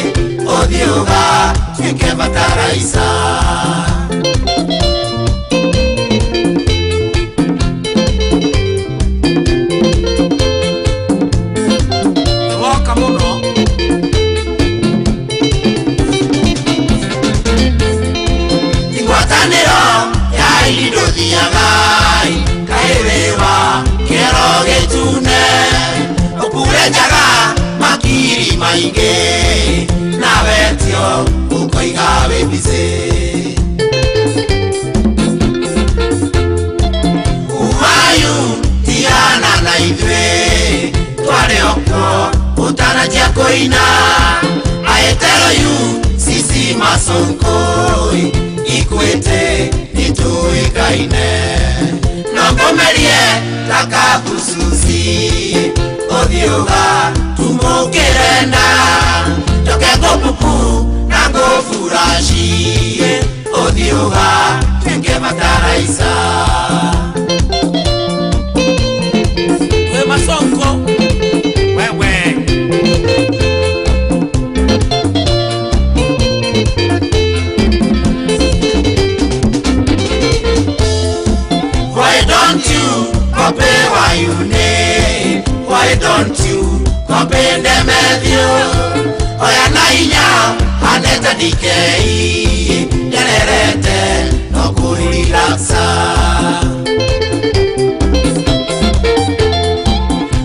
Odioga, tuke mataraisa. Diagai, Kairewa, Keroge Tune, Okure Jaga, Makiri Maige, Navetio, Ukoiga Bebise. Umayu, Tiana Naidwe, Tuareoko, Utana Jacoina, Aetero you, Sisi Masonkoi, Ikwete. Ituikaine Nogomerie taka kususi Odioga tumokirena Yoke kopuku nago furashi Odioga tuke mataraisa We masonko Wewe Why you name? Why don't you compare them with you? Oya nainya, aneta dikei, generete, no kurilaxa.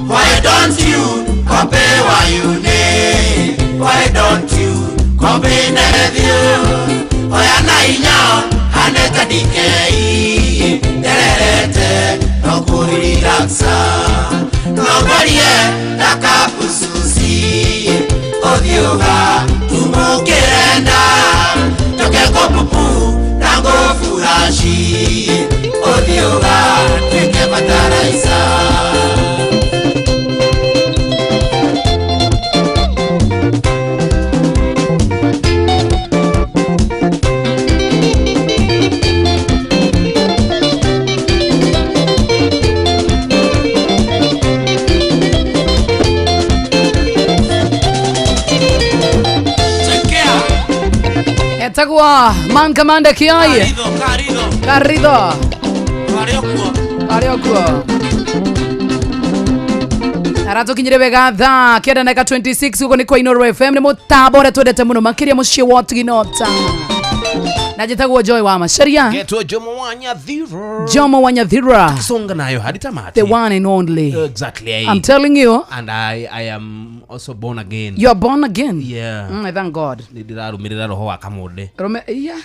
Why don't you compare why you name? Why don't you compare them with you? Oya nainya, aneta dikei, generete, no kurilaxa. Nogorie taka kususi Odioga tumokirena Yoke kopupu nago furashi Odioga tuke mataraisa Etagua, Mankamanda Kiai. Carrido. Ariokwo. Arato kinyire begatha kenda neka 26 uko ni kwa Inooro FM ni mutabore twendete muno makiria mucie wotginota. Najitagua Joy wa Masharia. Geto Jomo Wanyathira. Jomo Wanyathira. Songa nayo hadi tamati. The one and only. Exactly. I'm telling you. And I am also born again. You are born again? Yeah. I thank God. Nidirarumirira roho wa kamode. Yeah.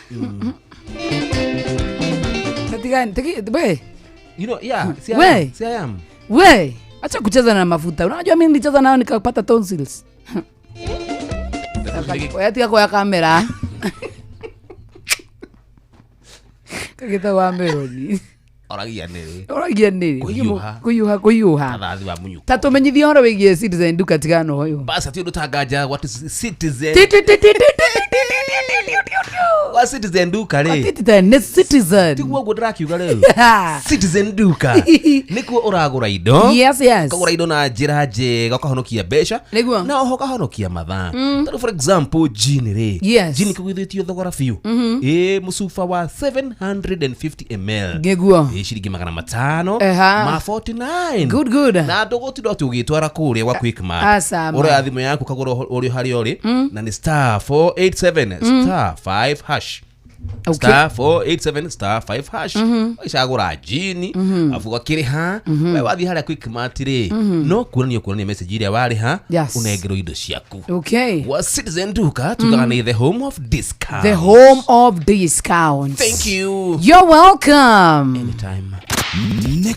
We. You know, yeah. See I am. We. Acha kucheza na mafuta. Unajua mimi nilicheza nayo nikapata tonsils. Yatia kwa kamera. Kakita wa Melody. Oragia nini? Kuyuha. Tatu menyithia horo wigie Citizen duka tigano hoyo. Basa ti ndutangaja what is Citizen. Wa Citizen duka re. Citizen. Tiguo gudrakiuga rero. Citizen duka. Nikuo uragura indo. Yes. Kagura indo na njira njega kahonokia besha. Na oho kahonokia mathaa. Tondũ for example gin re. Gin kugwithitio thogora fiu. Musufa wa 750 ml. Geguo. Shiringi 500 ma 49. Good. Na ndogotiro tugitwara kuria gwa quick mart. Ora thimo yaku kagura uri hari ori na ni *487 *5 hash. Okay. *487 *5 hash. Ishagura jini avuga kiri ha we wathi haria quick mart ri no kuonania message iria wari ha unengero indo ciaku. Okay. Wa Citizen duka tukana the home of discount. The home of discounts. Thank you. You're welcome. Anytime.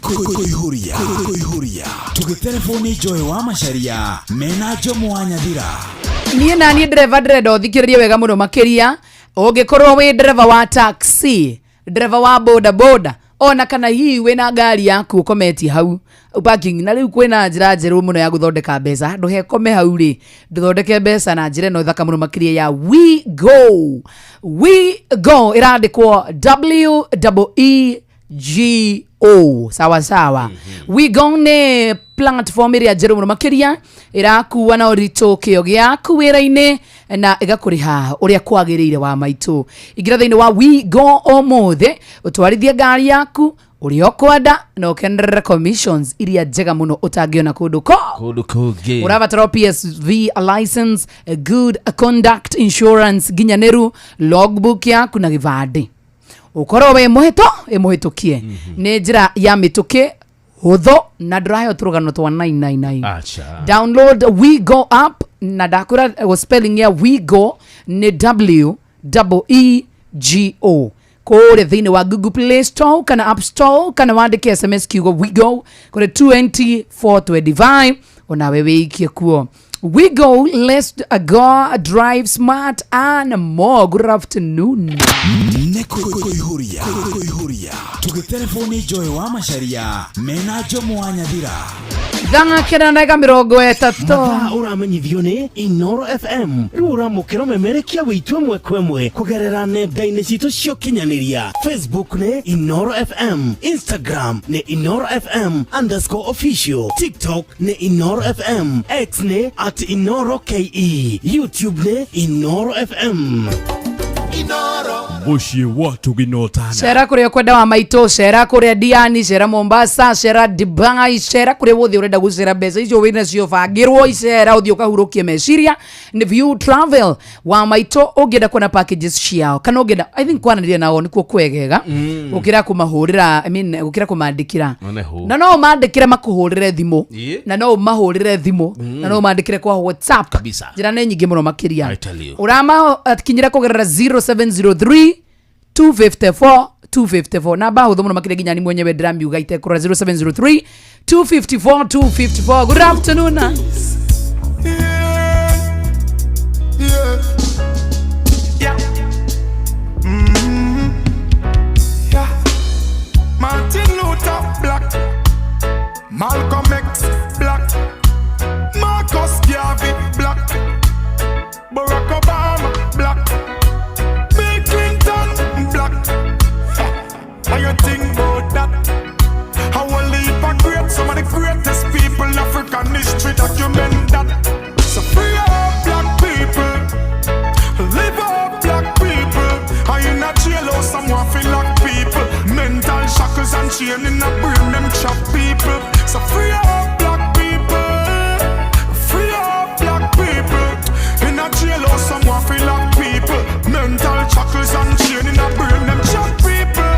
Kuihuria tugitelefoni Joy wa Macharia mena Jomo wa Nyathira. Niĩ nani driver ndĩrenda ũthikĩrĩrie wega mũno makĩria ũngĩkorwo wĩ driver wa taxi, driver wa boda ona kana hihi wĩna ngari yaku ũkometi hau parking na rĩu kwĩna njĩra njerũ mũno ya gũthondeka mbeca ndũhekome hau rĩ ndũthondeke mbeca na njĩra ĩno thaka mũno makĩria ya We Go ĩrandĩkwo WEEGO sawa. We Go nĩ platform ĩrĩa njerũ mũno makĩria ĩrakuwa na ũritũ kĩo gĩaku wĩra-inĩ na ĩgakũrĩha ũrĩa kwagĩrĩire wa maitũ. Ingĩra thĩinĩ wa We Go ũmũthĩ ũtwarithie ngari yaku ũrĩa ũkwenda na ũkenerere commissions iria njega mũno ũtangĩona kũndũ kũngĩ. Ũrabatara PSV license, good conduct insurance nginyanĩru, logbook yaku na gĩbandĩ. Ũkorwo we mũhĩtũkie nĩ njĩra ya mĩtũkĩ hũthũ na ndũraheo tũrũgano twa 999. Download We Go app na ndakũra spelling ya We Go nĩ WEEGO kũrĩa thĩinĩ wa Google Play Store kana App Store kana wandĩke SMS kiugo We Go kũrĩ 20425 onawe wĩikie kuo. We Go, let's go, drive smart and more. Good afternoon. Kuihuria tugitelefoni Joy wa Macharia mena Jomo wa Nyathira. Thanga kena ndagĩka 30. Mathaa ũramenyithio nĩ Inooro FM. Rĩu ũramũkĩra ũmemerekia wĩitũ ĩmwe kwa ĩmwe kũgerera nenda-inĩ citũ cia ũkinyanĩria. Facebook nĩ Inooro FM, Instagram nĩ Inooro FM _official, TikTok nĩ Inooro FM, X nĩ @InooroKE, YouTube nĩ Inooro FM. Mushi watu ginotana. Shera kũrĩa kwenda wa maitũ, shera kũrĩa Diani, shera Mombasa, shera Dubai, shera kũrĩa wothe ũrenda gũcera mbeca icio wĩna cio bangĩrwo icera ũthiĩ ũkahurũkie meciria. Nĩ View Travel wa maitũ ũngĩenda kuona packages ciao kana ũngĩenda I think kwanĩria nao nĩkuo kwegega ũkĩra kũmahũrĩra ũkĩra kũmandĩkĩra na no mandĩkĩre makũhũrĩre thimũ na no mahũrĩre thimũ na no mandĩkĩre kwa WhatsApp njĩra nĩ nyingĩ mũno makĩria. Uramakinyĩra kũgerera 0703 254 namba hũthũ mũno makĩria nginya ni mwenyewe ndĩramiuga itekũrora 0703 254 Good afternoon. Martin Luther Black, Malcolm X Black, Marcus Garvey Black, Barack Obama Black, Bill Clinton Black. How you think about that? How a leap of great, some of the greatest people in African history document that. So free up black people, live up black people. Are you not jail or someone feel like people? Mental shackles and chain in the brain, them chop people. So free up black people, free up black people. In a jail or someone feel like people. Mental shackles and chain in the brain, them chop people.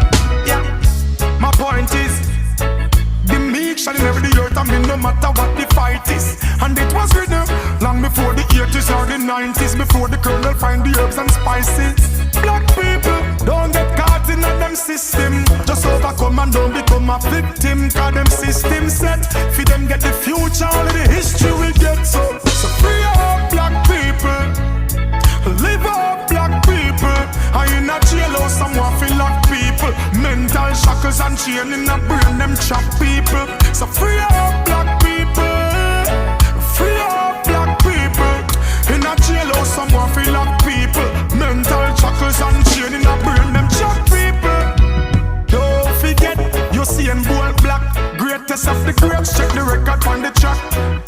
Yeah, my point is, the meek shall never the earth, I mean no matter what the fight is. And it was written long before the 80s or the 90s, before the colonel find the herbs and spices. Black people, don't get caught in them system. Just overcome and don't become a victim. Cause them system set, for them get the future, all of the history we get. So free up black people, live up black people. Are you not jail or someone feel like people? Mental shackles and chain in the brain, them trap people. So free up black people, free up black people. In a jailhouse, someone feel like people. Mental shackles and chain in the brain, them trap people. Don't forget, you see in bold black. Greatest of the greats, check the record on the track.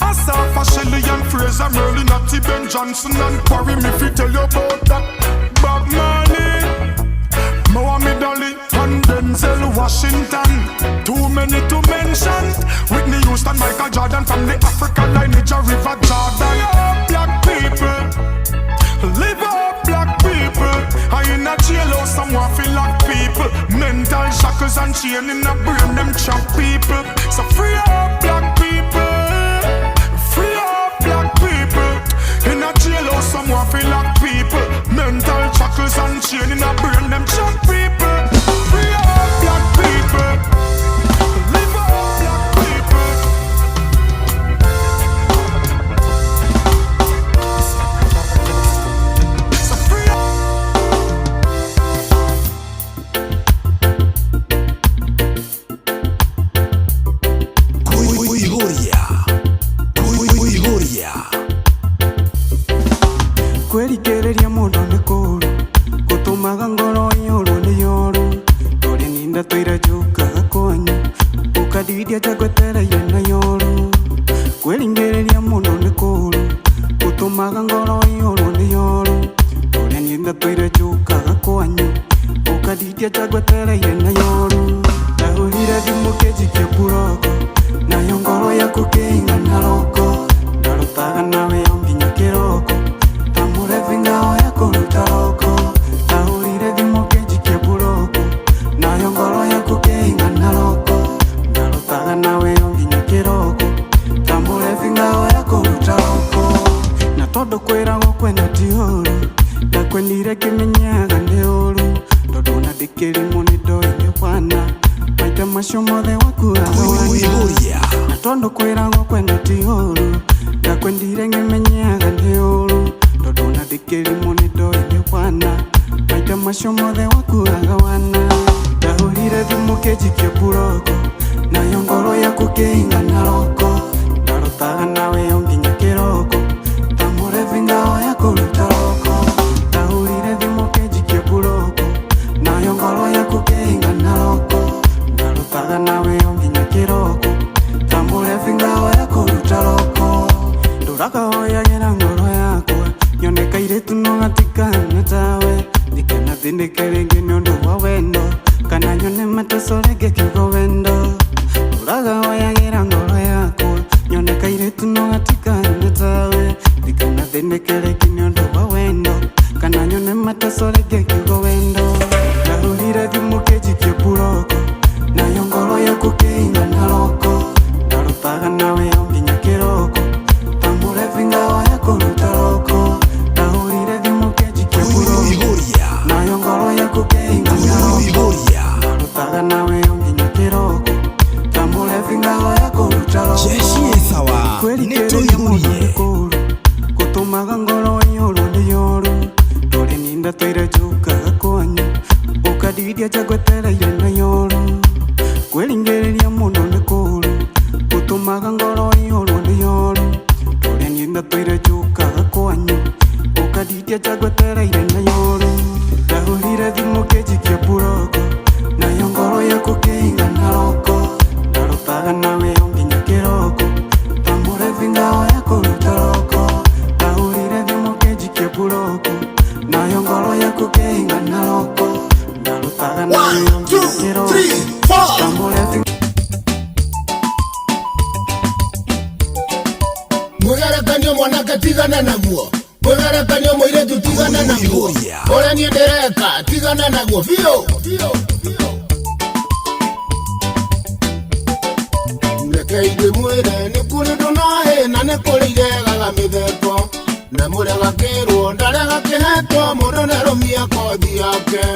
Asaf, Shelley and Fraser, Merlin, Natty, Ben Johnson and Quarry, me fi tell you about that. Bob Marley, Muhammad Ali and Denzel Washington. Too many to mention. Whitney Houston, Michael Jordan from the African lineage of River Jordan. Live up black people, live up black people. I in a jailhouse, someone feel like people. Mental shackles and chain in the brain, them trap people. So free up black people, free up black people. In a jailhouse, someone feel like people. Mental shackles and chain in the brain, them trap people. Free up black people, live up black people. So free up. Kwerigereria mundu ni kuru gutumaga ngoro iyuru ni yoru turi ninda twira jukaga konyu ukadidia jagwetereire na yoru kwerigereria mundu ni kuru gutumaga ngoro iyuru ni yoru turi ninda twira jukaga konyu ukadidia jagwetereire na yoru ndahurire thimukeji kia buroko nayo ngoro yaku keinga na roko ndarutaga nawe onginya kiroko ngao yako rutaroko tahurire thimo kenjikia buroko nayo ngoro yako keinga na roko ndarutaga nawe onginya kiroko tambure ngao yako rutaroko na todo kwiragwo kwena tiuru na kwenire kimenyaga ni uru tondu na dikiri muni ndoine bwana maita macio mothe wakuaga na todo kwiragwo kwena tiuru na kwenire kimenyaga ni uru Dona dikiri muni ndoine bwana maita macio mothe wakuaga wana ndahurire thimu kenjikia buroko nayo ngoro yaku keinga na roko ndarutaga nawe onginya kiroko tamure ngao yako rutaroko ndahurire thimu kenjikia buroko nayo ngoro yaku keinga na roko ndarutaga nawe onginya kiroko tamure ngao yako rutaroko nduraga hoyagera ngoro yakwa nyoneka iretu no gatikana tawe ndikana thindikere nondu wa wendo kana nyone matasorege kiugo wendo uraga wayagira ngoro yakwa nyoneka iretu no gatikana tawe ndikana thindikere nondu wa wendo kana nyone matasorege kiugo wendo ndahurire thimu kenjikia buroko nayo ngoro yaku keinga na roko ndarutaga nawe onginya kiroko tambure ngao yako rutaroko nayo ngoro yaku keinga ndarutaga nawe onginya kiroko tambure ngao yako rutaroko kwerigereria mundu ni kuru gutumaga ngoro iyuru ni yoru turi ninda twire jukaga konyu ukadidia jagwetereire na yoru kwerigereria mundu ni kuru gutumaga ngoro iyuru ni yoru turi ninda twire jukaga konyu ukadidia jagwetereire na yoru ndahurire thimu kenjikia buroko nayo ngoro yaku keinga na roko ndarutaga nawe onginya kiroko tambure ngao yako rutaroko ndahurire thimu kenjikia buroko nayo ngoro yaku keinga na roko ndarutaga nawe onginya kiroko tambure mugerekanio mwanake tigana naguo mugerekanio muiretu tigana naguo uria nie ndireka tigana naguo biu reke ingimwire ni kuri ndunahi na ni kuri iregaga mitheko na murega kirwo ndarega kihetwo mundu nerumia kothi yake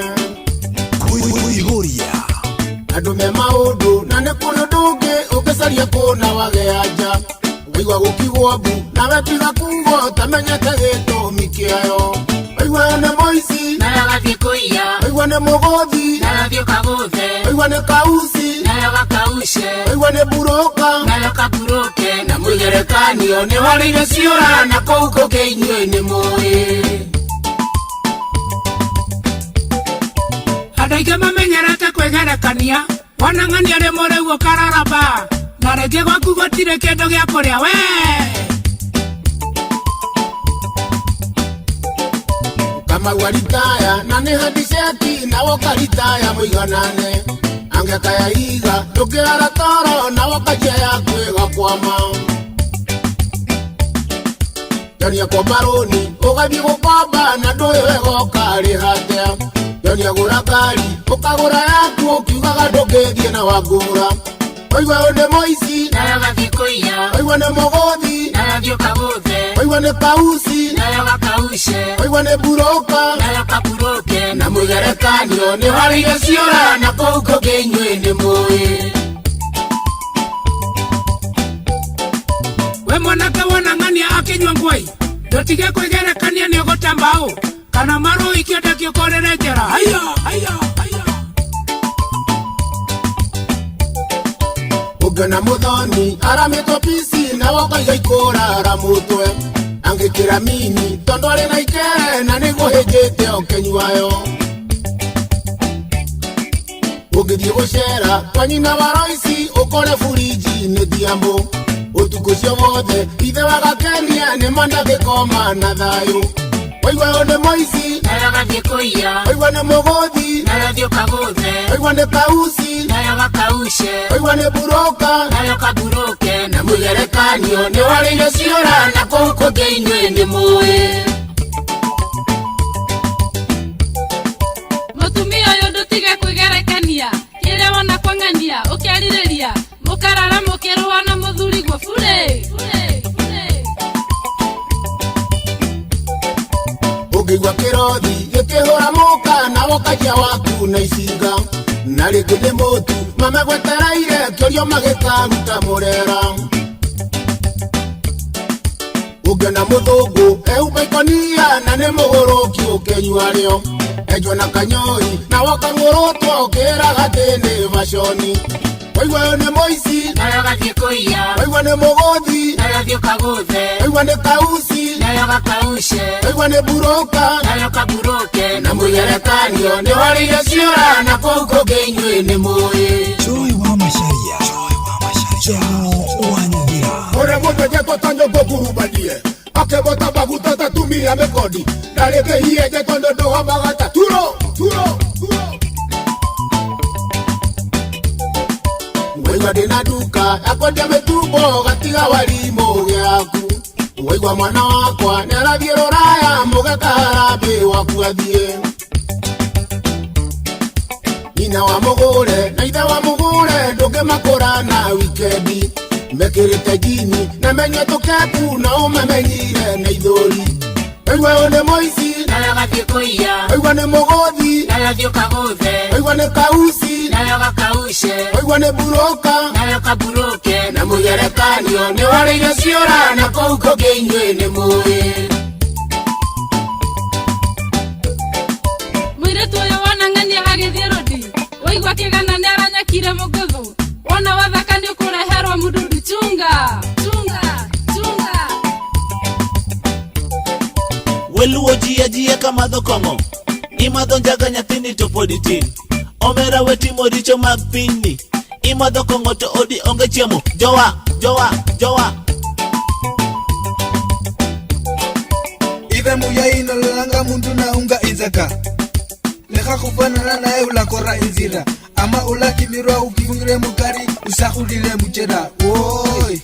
kuihuria andu me maundu na ni kuri ndungi ukicaria kuna wageanja waigua gukigwo mbu nawe tiga kugo tamenyete gitumi kiayo waigua ne moici na agathie kuiya waigua ne ne mugodhi nayo kagothe oigwa ne kausi nayo gakaushe oigwa ne buroka nayo kaburoke na mugerekanio ne warire ciora na kouko keinywe ne moe Adaike mamenyerete kwegerekania wanang'ania rĩ mũrĩguo kararaba na rĩngĩ gwaku gũtirĩ kĩndũ gĩa kũrĩa we kama waritaya na nĩ handiceti na wokaritaya mũiganane angekaya iga ndũkĩara toro na wokajia ya kwĩga kwama Yonia kwa maroni ũgathiĩ gũkomba na ndũĩ wega ũkarĩ hatea Yonia gũra ngari ũkagũra yaku ũkiugaga ndũngĩthiĩ na wangũra oigwa ũnĩ moici nayo gathiĩ kũiya oigwa nĩ mũgũthi nayo thiĩ kagũthe oigwa nĩ kauci nayo gakaushe oigwa nĩ buroka nayo kaburoke na mũgerekanio nĩ warĩire ciora na kũu kũngĩ inyuĩ nĩ mũĩ we mwanake wanang'ania akinywa ngwai ndotige kwĩgerekania nĩ ũgũtamba ũ kana marũ ikĩenda kĩũkorere njera haya ũngĩona mũthoni aramĩtwo pici na wokaiga ikũra aramũtwe angĩkĩra mini tondũ arĩ na ikere na nĩgũhĩnjĩte okenyuayo ũngĩthiĩ gũcera kwa nyina wa Roici ũkore burinji nĩ thiambo ũtukũ cio wothe ithe wa Gakenia nĩ mandagĩkoma na thayũ oigwa ũnĩ moici nayo gathiĩ kũiya oigwa nĩ mũgũthi nayo thiĩ kagũthe oigwa nĩ kauci nayo gakaushe oigwa nĩ buroka nayo kaburoke na mũgerekanio nĩ warĩire ciora na kũu kũngĩ inyuĩ nĩ mũĩ Mũtumia ũyũ ndũtige kwĩgerekania kĩrĩa wona kwang'ania ũkĩarirĩria mũkarara mũkĩrũa na mũthuri guo bure ũngĩigua kĩrothi gĩkĩhũra mũka na wokajia waku na icinga na rĩngĩ nĩ mũtu mamegwetereire kĩorio magĩkaruta mũrera ũngĩona mũthũngũ ehumba ikonia na nĩ mũgũrũki ũkenyua rĩo enjwo na kanyoi na wakang'ũrũtwo ũkĩraga tĩnĩ baconi oigwa ũyũ nĩ mũici nayo gathiĩ kũiya oigwa nĩ mũgũthi nayo thiĩ kagũthe oigwa nĩ kauci nayo gakaushe oigwa nĩ buroka nayo kaburoke na mũgerekanio nĩ warĩire ciora na kũu kũngĩ inyuĩ nĩ mũĩ Joy wa Macharia Jomo wa Nyadira ũrĩa mũndũ enjetwo ta nyũngũ ngurubanie akĩbota maguta tatumia mĩkondi na rĩngĩ hienje tondũ ndũhamaga ta turo Waigwa ndĩna nduka yakwendia mĩtumbo gatiga warimũ gĩaku waigwa mwana wakwa nĩarathiĩ rũraya mũgeka harambĩ waku athiĩ nyina wa mũgũre na ithe wa mũgũre ndũngĩmakũra na wikendi mekĩrĩte jini na menywe tũkepu na ũmamenyire na ithũri oigwa ũyũ nĩ mũici nayo gathiĩ kũiya oigwa nĩ mũgũthi nayo thiĩ kagũthe oigwa nĩ kauci nayo gakaushe oigwa nĩ buroka nayo kaburoke na mũgerekanio nĩ warĩire ciora na kũu kũngĩ inyuĩ nĩ mũĩ mũirĩtu ũyũ wanang'ania agĩthiĩ rodi waigua kĩgana nĩ aranyakire mũgũthũ wona wathaka nĩ ũkũreherwo mũdudu chunga Weluo jia kama dhokong'o imadho njaga nyathini to podi tin omera wetimo richo mag pinyni imadho kong'o to odi onge chiemo jowa Ive muyaino lalanga muntu na unga izaka Leha kufanana nae ulakora inzira Ama ulakimirwa ukifungire mukari usahulile mchera Woi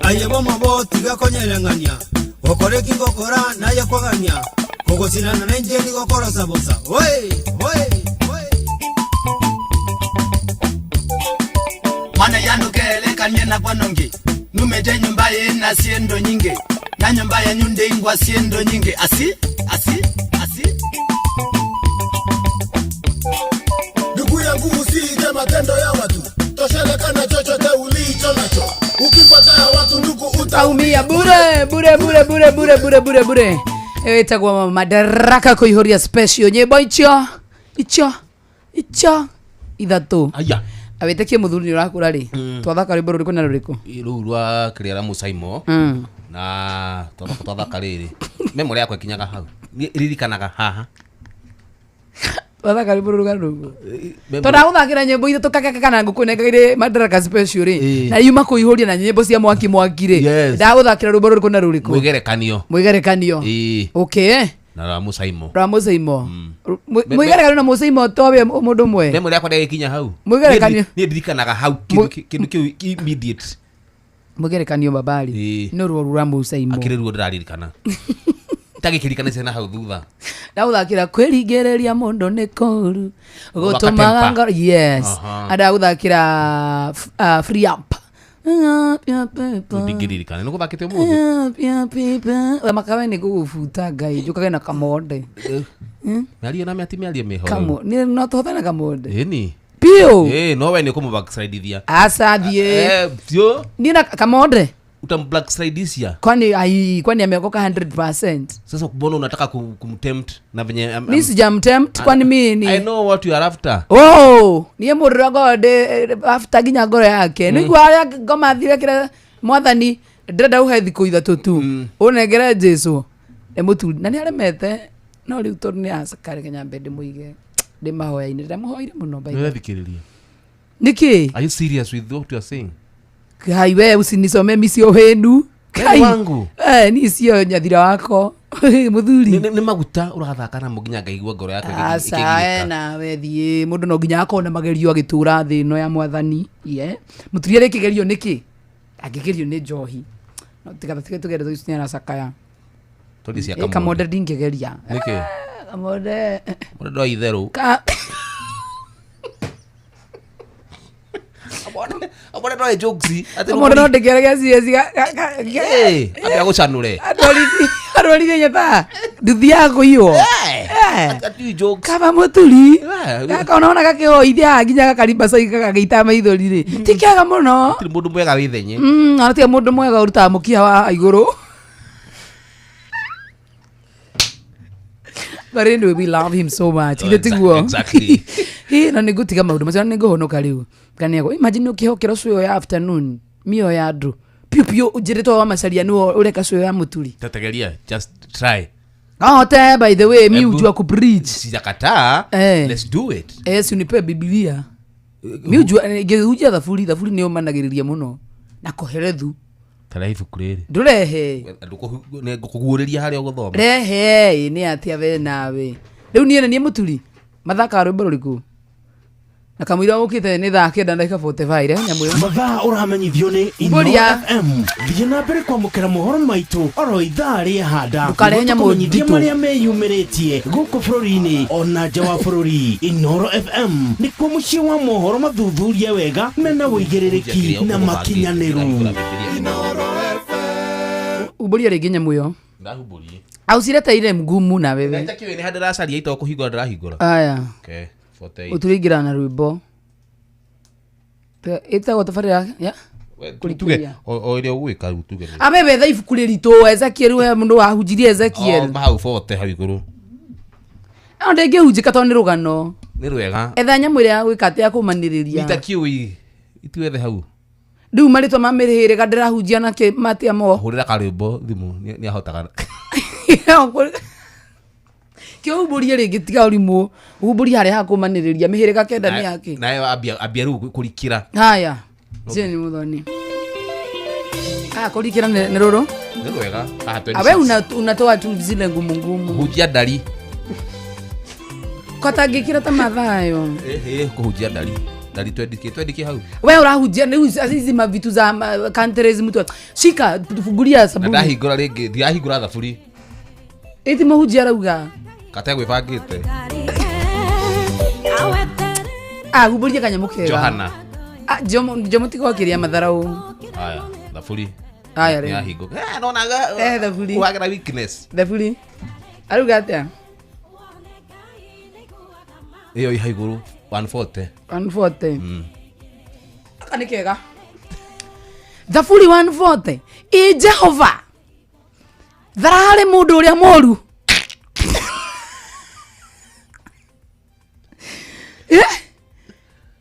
Ayebo mabo tiga konyelengania Okore kingokora na yakwagania Kogosinana na njeni gokora sabosa Woi Mwana yanu kele kanyena kwa nongi Numeje nyumba ye na siendo nyinge Na nyumba ya nyunde ingwa siendo nyinge Asi Ndugu yangu usije matendo ya watu Tosheleka na chochote ulicho nacho Ukifuata ya watu ndugu utaumia bure. Etagwa madaraka kuihoria special nyimbo icho ithatu aya abetekie muthuri urakura ri twathaka rwimbo ruriku na ruriku iru rwa kriara musaimo na twathaka riri memory yakwa kinyaga hau ririkanaga haha twathaka rwimbo rugarugu turaguthakira nyimbo ithatu kakana ngukunengaire madaraka special ri na yuma kuihoria na nyimbo cia mwaki ri ndaguthakira rwimbo ruriku na ruriku mwigerekanio okay na Ramusaimo mwigerekanio na Musaimo tobe mundu mwe memory yakwa ndegikinya hau mwigerekanio ni ndirikanaga hau kindu kiu immediate mwigerekanio babali no rwa Musaimo akiriruo ndiraririkana tagikirikana cena hau thutha ndaguthakira kwirigereria mundu ni koru gutumaga ngoro yes ndaguthakira free up ndigirikana nuko bakite mu makawe ni gufuta ngai jukage na kamonde nali na mati mali meho kamo ni no tothana kamonde ni pio no we ni kumu backslide dia asadie pio ni na kamonde utam backslide sia kwani ameokoka 100%. Sasa kubona unataka kumtempt na venye ni sijamtempt kwani mimi I know what you are after. Niye murira gode after ginya ngoro yake ni kwa ngoma thire kira mwathani ndenda uhethi kuitha tu unengere Jesu emutu na ni aremete no riu to ni asakare kenya mbende muige ndi mahoya ini ndamuhoire muno bai ni thikiriria niki are you serious with what you are saying? Kai we usinisome misio henu kai wangu ni sio nyathira wako muthuri ni maguta urathaka na muginya ngaigwa ngoro yake ikigika na we thie mundu no ginya akona magerio agitura thi no ya mwathani muturie ri kigerio niki agigerio ni njohi no tigathe tugere tucinya na sakaya todisia kamonde ndingegeria niki kamonde ndo itheru abone ndo jokes ati mo ndo ndegerega ciezi abia gucanure arori nyeta nduthi yako iyo ati jokes kama muturi unaona gakihoithia nginya gakarimba sai gagaita maithori ri tikiaga muno tiri mundu mwega withenye ati mundu mwega uruta mukia wa iguru but anyway we love him so much exactly na nigutiga maundu macio ninguhonoka riu kaniago imagine ukihokera suyo ya afternoon mio ya andu piu ujiritwa wa macaria nuo ureka suyo ya muturi tategeria just try by the way mi ujua ku preach sijakata let's do it unipe Biblia mi ujua ngeuja thafuri ni umanagiriria muno na koherethu taraifu kurere ndurehe kuguuriria hari uguthoma rehe ni atia we nawe riu ni muturi mathaka rwimbo ruriku na kamwira ukite ni thaa 9:45 nyamu mathaa uramenyithio ni Inooro FM thiĩ na mbere kwamũkĩra mohoro maitũ oro ithaa rĩa handa ndũkarehe nyamũ nditũ marĩa meyumĩrĩtie gũkũ bũrũri-inĩ ona nja wa bũrũri. Inooro FM nĩkuo mũciĩ wa mohoro mathuthurie wega mena wĩigĩrĩrĩki na makinyanĩru. Umbũria rĩngĩ nyamũ ĩyo ndahumburie aucireteire ngumu na wewe nitakiwe ni handiracaria ito kuhingura ndirahingura aya okay 48 uturingira na rwimbo ita tafarira ya tuge o ile uwika tuge amebe thaifu kule rito Ezekiel we mundu wahunjirie Ezekiel mahau 40 hau iguru ndenge hunjika to ni rugano ni rwega etha nyamwire ya gwikate ya kumaniriria nitakiwe ituethe hau ndu maritwa mamirihire gadira hunjia nake matia mo hurira karwimbo thimu ni ahotaga kio uburie ringi tiga urimu uburie hari hakumaniriria mihirika kenda ni yake nayo abia ru kurikira haya jeni muthoni kurikira ni ruru ni rwega awe unatoa tu zile ngumu hujia ndari kotangikira ta mathayo kuhujia ndari 20 hau wewe urahujia ni hizi mavitu za countries mtu shika tufungulia sabuni ndahingura ringi ndiahingura thaburi eti mahujia rauga kata gwibangite guburia kanyamukega Johana jomo tikokiria matharau haya thaburi haya ri yahingo nonaga thaburi wagira weakness thaburi aruga atia iyo ihaiguru 140 kanikega Thaburi 140 Jehova tharare mundu uria moru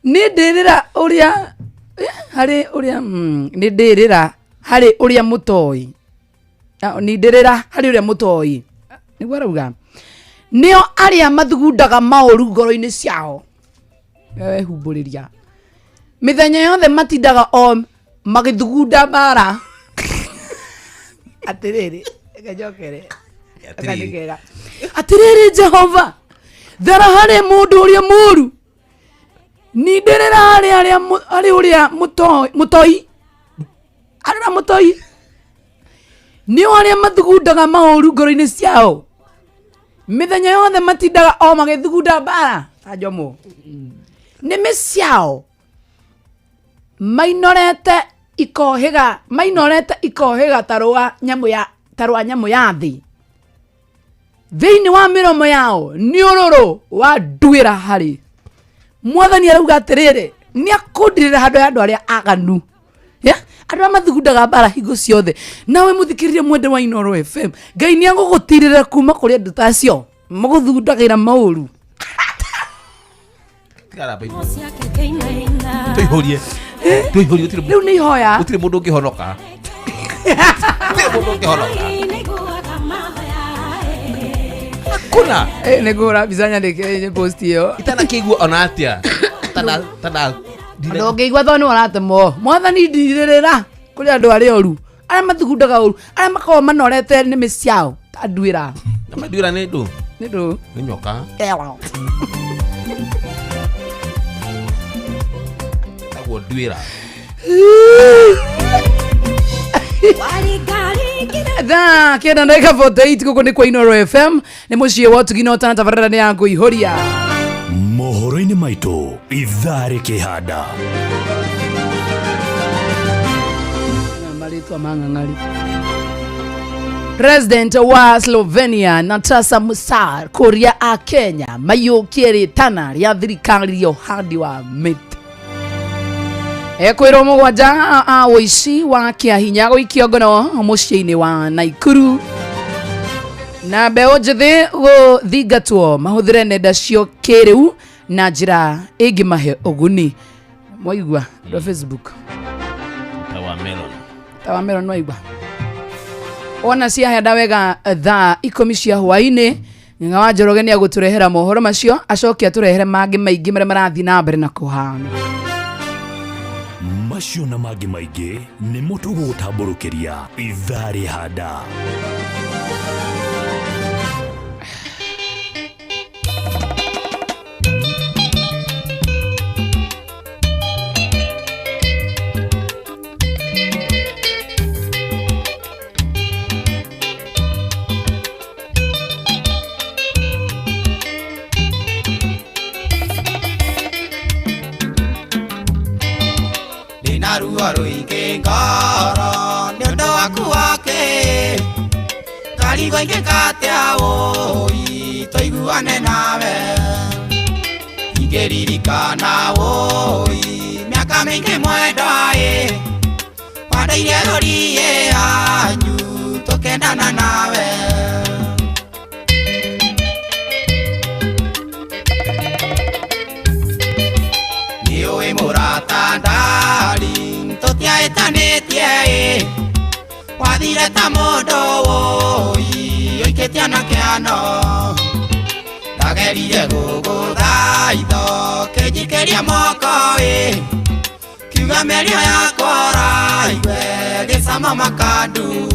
ni ndirira uria hari uria ni ndirira hari uria mutoi ni ndirira hari uria mutoi ni gwarauga nio aria mathugundaga mauru ngoro-ini ciao humburiria mithenya yothe matindaga o magithugunda bara atiriri gajokere atiriri Jehova thara hari mundu uria muru ni ndirira hari uria mutoi arira mutoi nio aria mathugundaga mauru ngoro-ini ciao mithenya yothe matindaga o magithugunda bara ajomo nimi ciao mainorete ikohiga tarwa nyamu ya thi thiini wa miromo yao ni ururu wa ndwira hari mwathani arauga atiriri ni akundirira handu aria aganu andu mathugundaga bara hingo ciothe nawe muthikiririe mwende wa Inooro FM Ngai ni agugutirira kuma kuri andu tacio muguthundagira mauru tuihorie riu ni ihoya gutire mundu ungihonoka kuna negura bizanya de post iyo itana kigwa onatia tana ndongigwa thoni waratemo mwathani ndirira kuri andu ari oru aria mathugundaga oru aria makao manorete nimi ciao tandwira madwira ni ndu ni nyoka agwo ndwira kenda ndagika 48 guku ni kwa Inooro FM ni mucie wa tugina na tabarara ni yangu ihoria mohoro-ini maitu ithari kihanda malitwa mangangari. President wa Slovenia Nataša Musar kuria a Kenya mayukieri tana ria thirikari ya uhandi wa miti ekwirwo mugwanja a uici wa kiahinya guikio ngono muciĩ-inĩ wa Naikuru na mbeo njithi guthingatwo mahuthire nenda cio kiriu na njira ingimahe uguni mwaigua ndo Facebook tawa melon mwaigua ona ciahenda wega thaa 10 cia hwaĩ-inĩ Ng'ang'a wa Njoroge ni aguturehera mohoro macio acokia turehere mangi maingi maria marathi na mbere na kuhana macio na mangi maingi ni mutugo gutamburukiria ithari handa Ruaro ike ngoro nyondo waku wake karigo ike katea woi toiguane nawe ingeririkana woi miaka mingi mwendae wandaire rorie anyu tokendana nawe niwe murata ndari etanetie wathire ta mundu woi oiketia na kiano ndagerire guguthaitho kinjikeria moko kiuga mĩario yakwa raiwe gĩcama makandu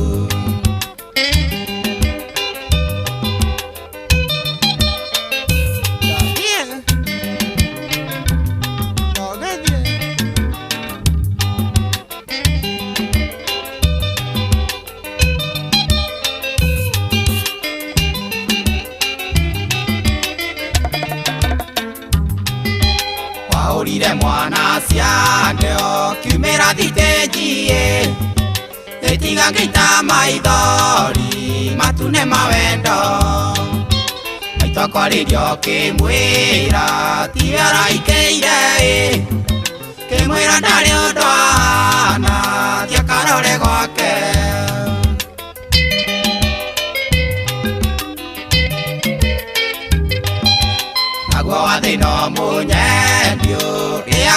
Orire mwana ciandeo kiumira thitĩnjie ĩtiga ngĩita maithori matune mawendo maitũ akwarĩrio kĩmwĩra tiwe araikĩire kĩmwĩra ndarĩ ũndũ ahana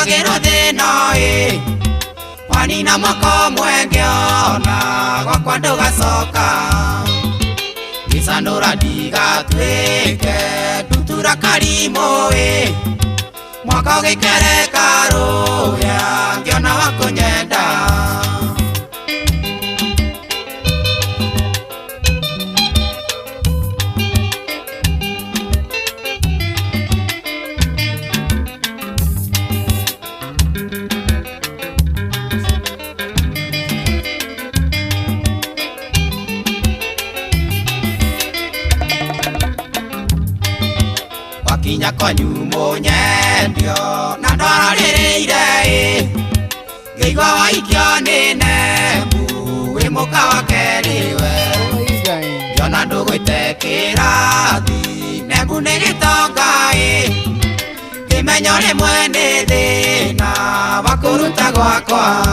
gero thina wanina mako mwenge ona gwakwa ndugacoka gicanura ndigatwike ndutura karimo mwaka ugikereka ruya ngiona wakunyenda kinya kwanyu munyendio na ndororire ngeigwa waikio ni nembu wi muka wa keriwe yona ndugwite kirathi nembu ni gitonga kimenyo rimwe ni thina bakuruta gwakwa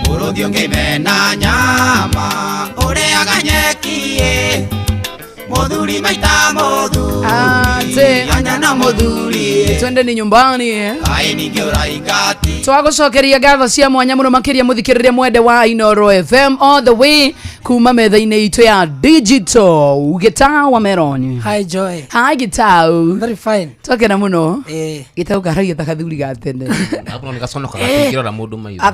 Muruthi ngimena nyama ureaga nyeki muthuri maita muthuri anyana muthuri twende ni nyumbani ai ningiura ingati twagucokeria ngatho cia mwanya muno makiria muthikiriria mwende wa Inooro FM all the way kuma metha-ini itu ya digital Gitau Meroni. Hi Joy. Hi Gitau. Very fine. Twakena muno Gitau karagia takathuri gatene hapo ni gacono kagatikira ra mundu maitho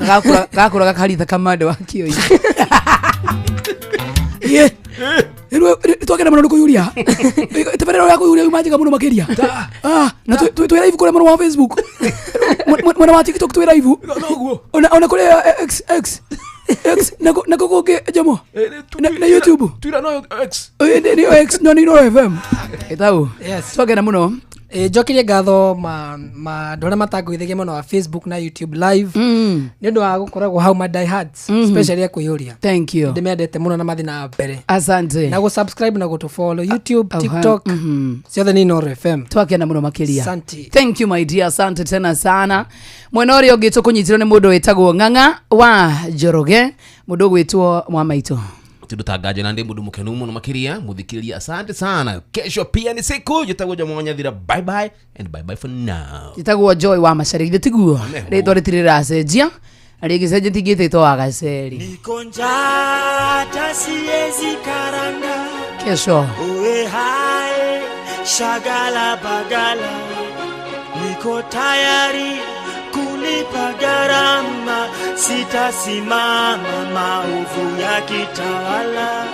gakura gakaritha kamande wa kio twakena muno kuyuria teberero ya kuyuria umajiga muno makiria na tu live kule muno wa Facebook muno wa TikTok tu live ona kule X na kokoke jamo na YouTube Twitter no X ni X no Inooro FM Gitau twakena muno jokirie ngatho ma ndore matangwithigie muno wa Facebook na YouTube live ni ndu wa gukoragwo hau ma die hards especially ya kuyuria. Thank you ndimendete muno na mathina mbere asante na go subscribe na go to follow YouTube TikTok ciothe ni Inooro FM twakena muno makiria asante thank you my dear asante tena sana mwenori ogito kunyitirwo ni mundu wetagwo Ng'ang'a wa Joroge mundu gwitwo Mwamaito tudutangaje na ndi mundu mukenu muno makiria muthikiria asante sana kesho pia ni siku jitagwo mwanya thira bye bye and bye bye for now jitagwo Joy wa Macharia tiguo ritwa ritirira cenjia rigi cenjia tigite to agaceri nikonja tasiezi karanga kesho uwe hai shagala bagala niko tayari kulipa gharama sitasimama maovu ya kitawala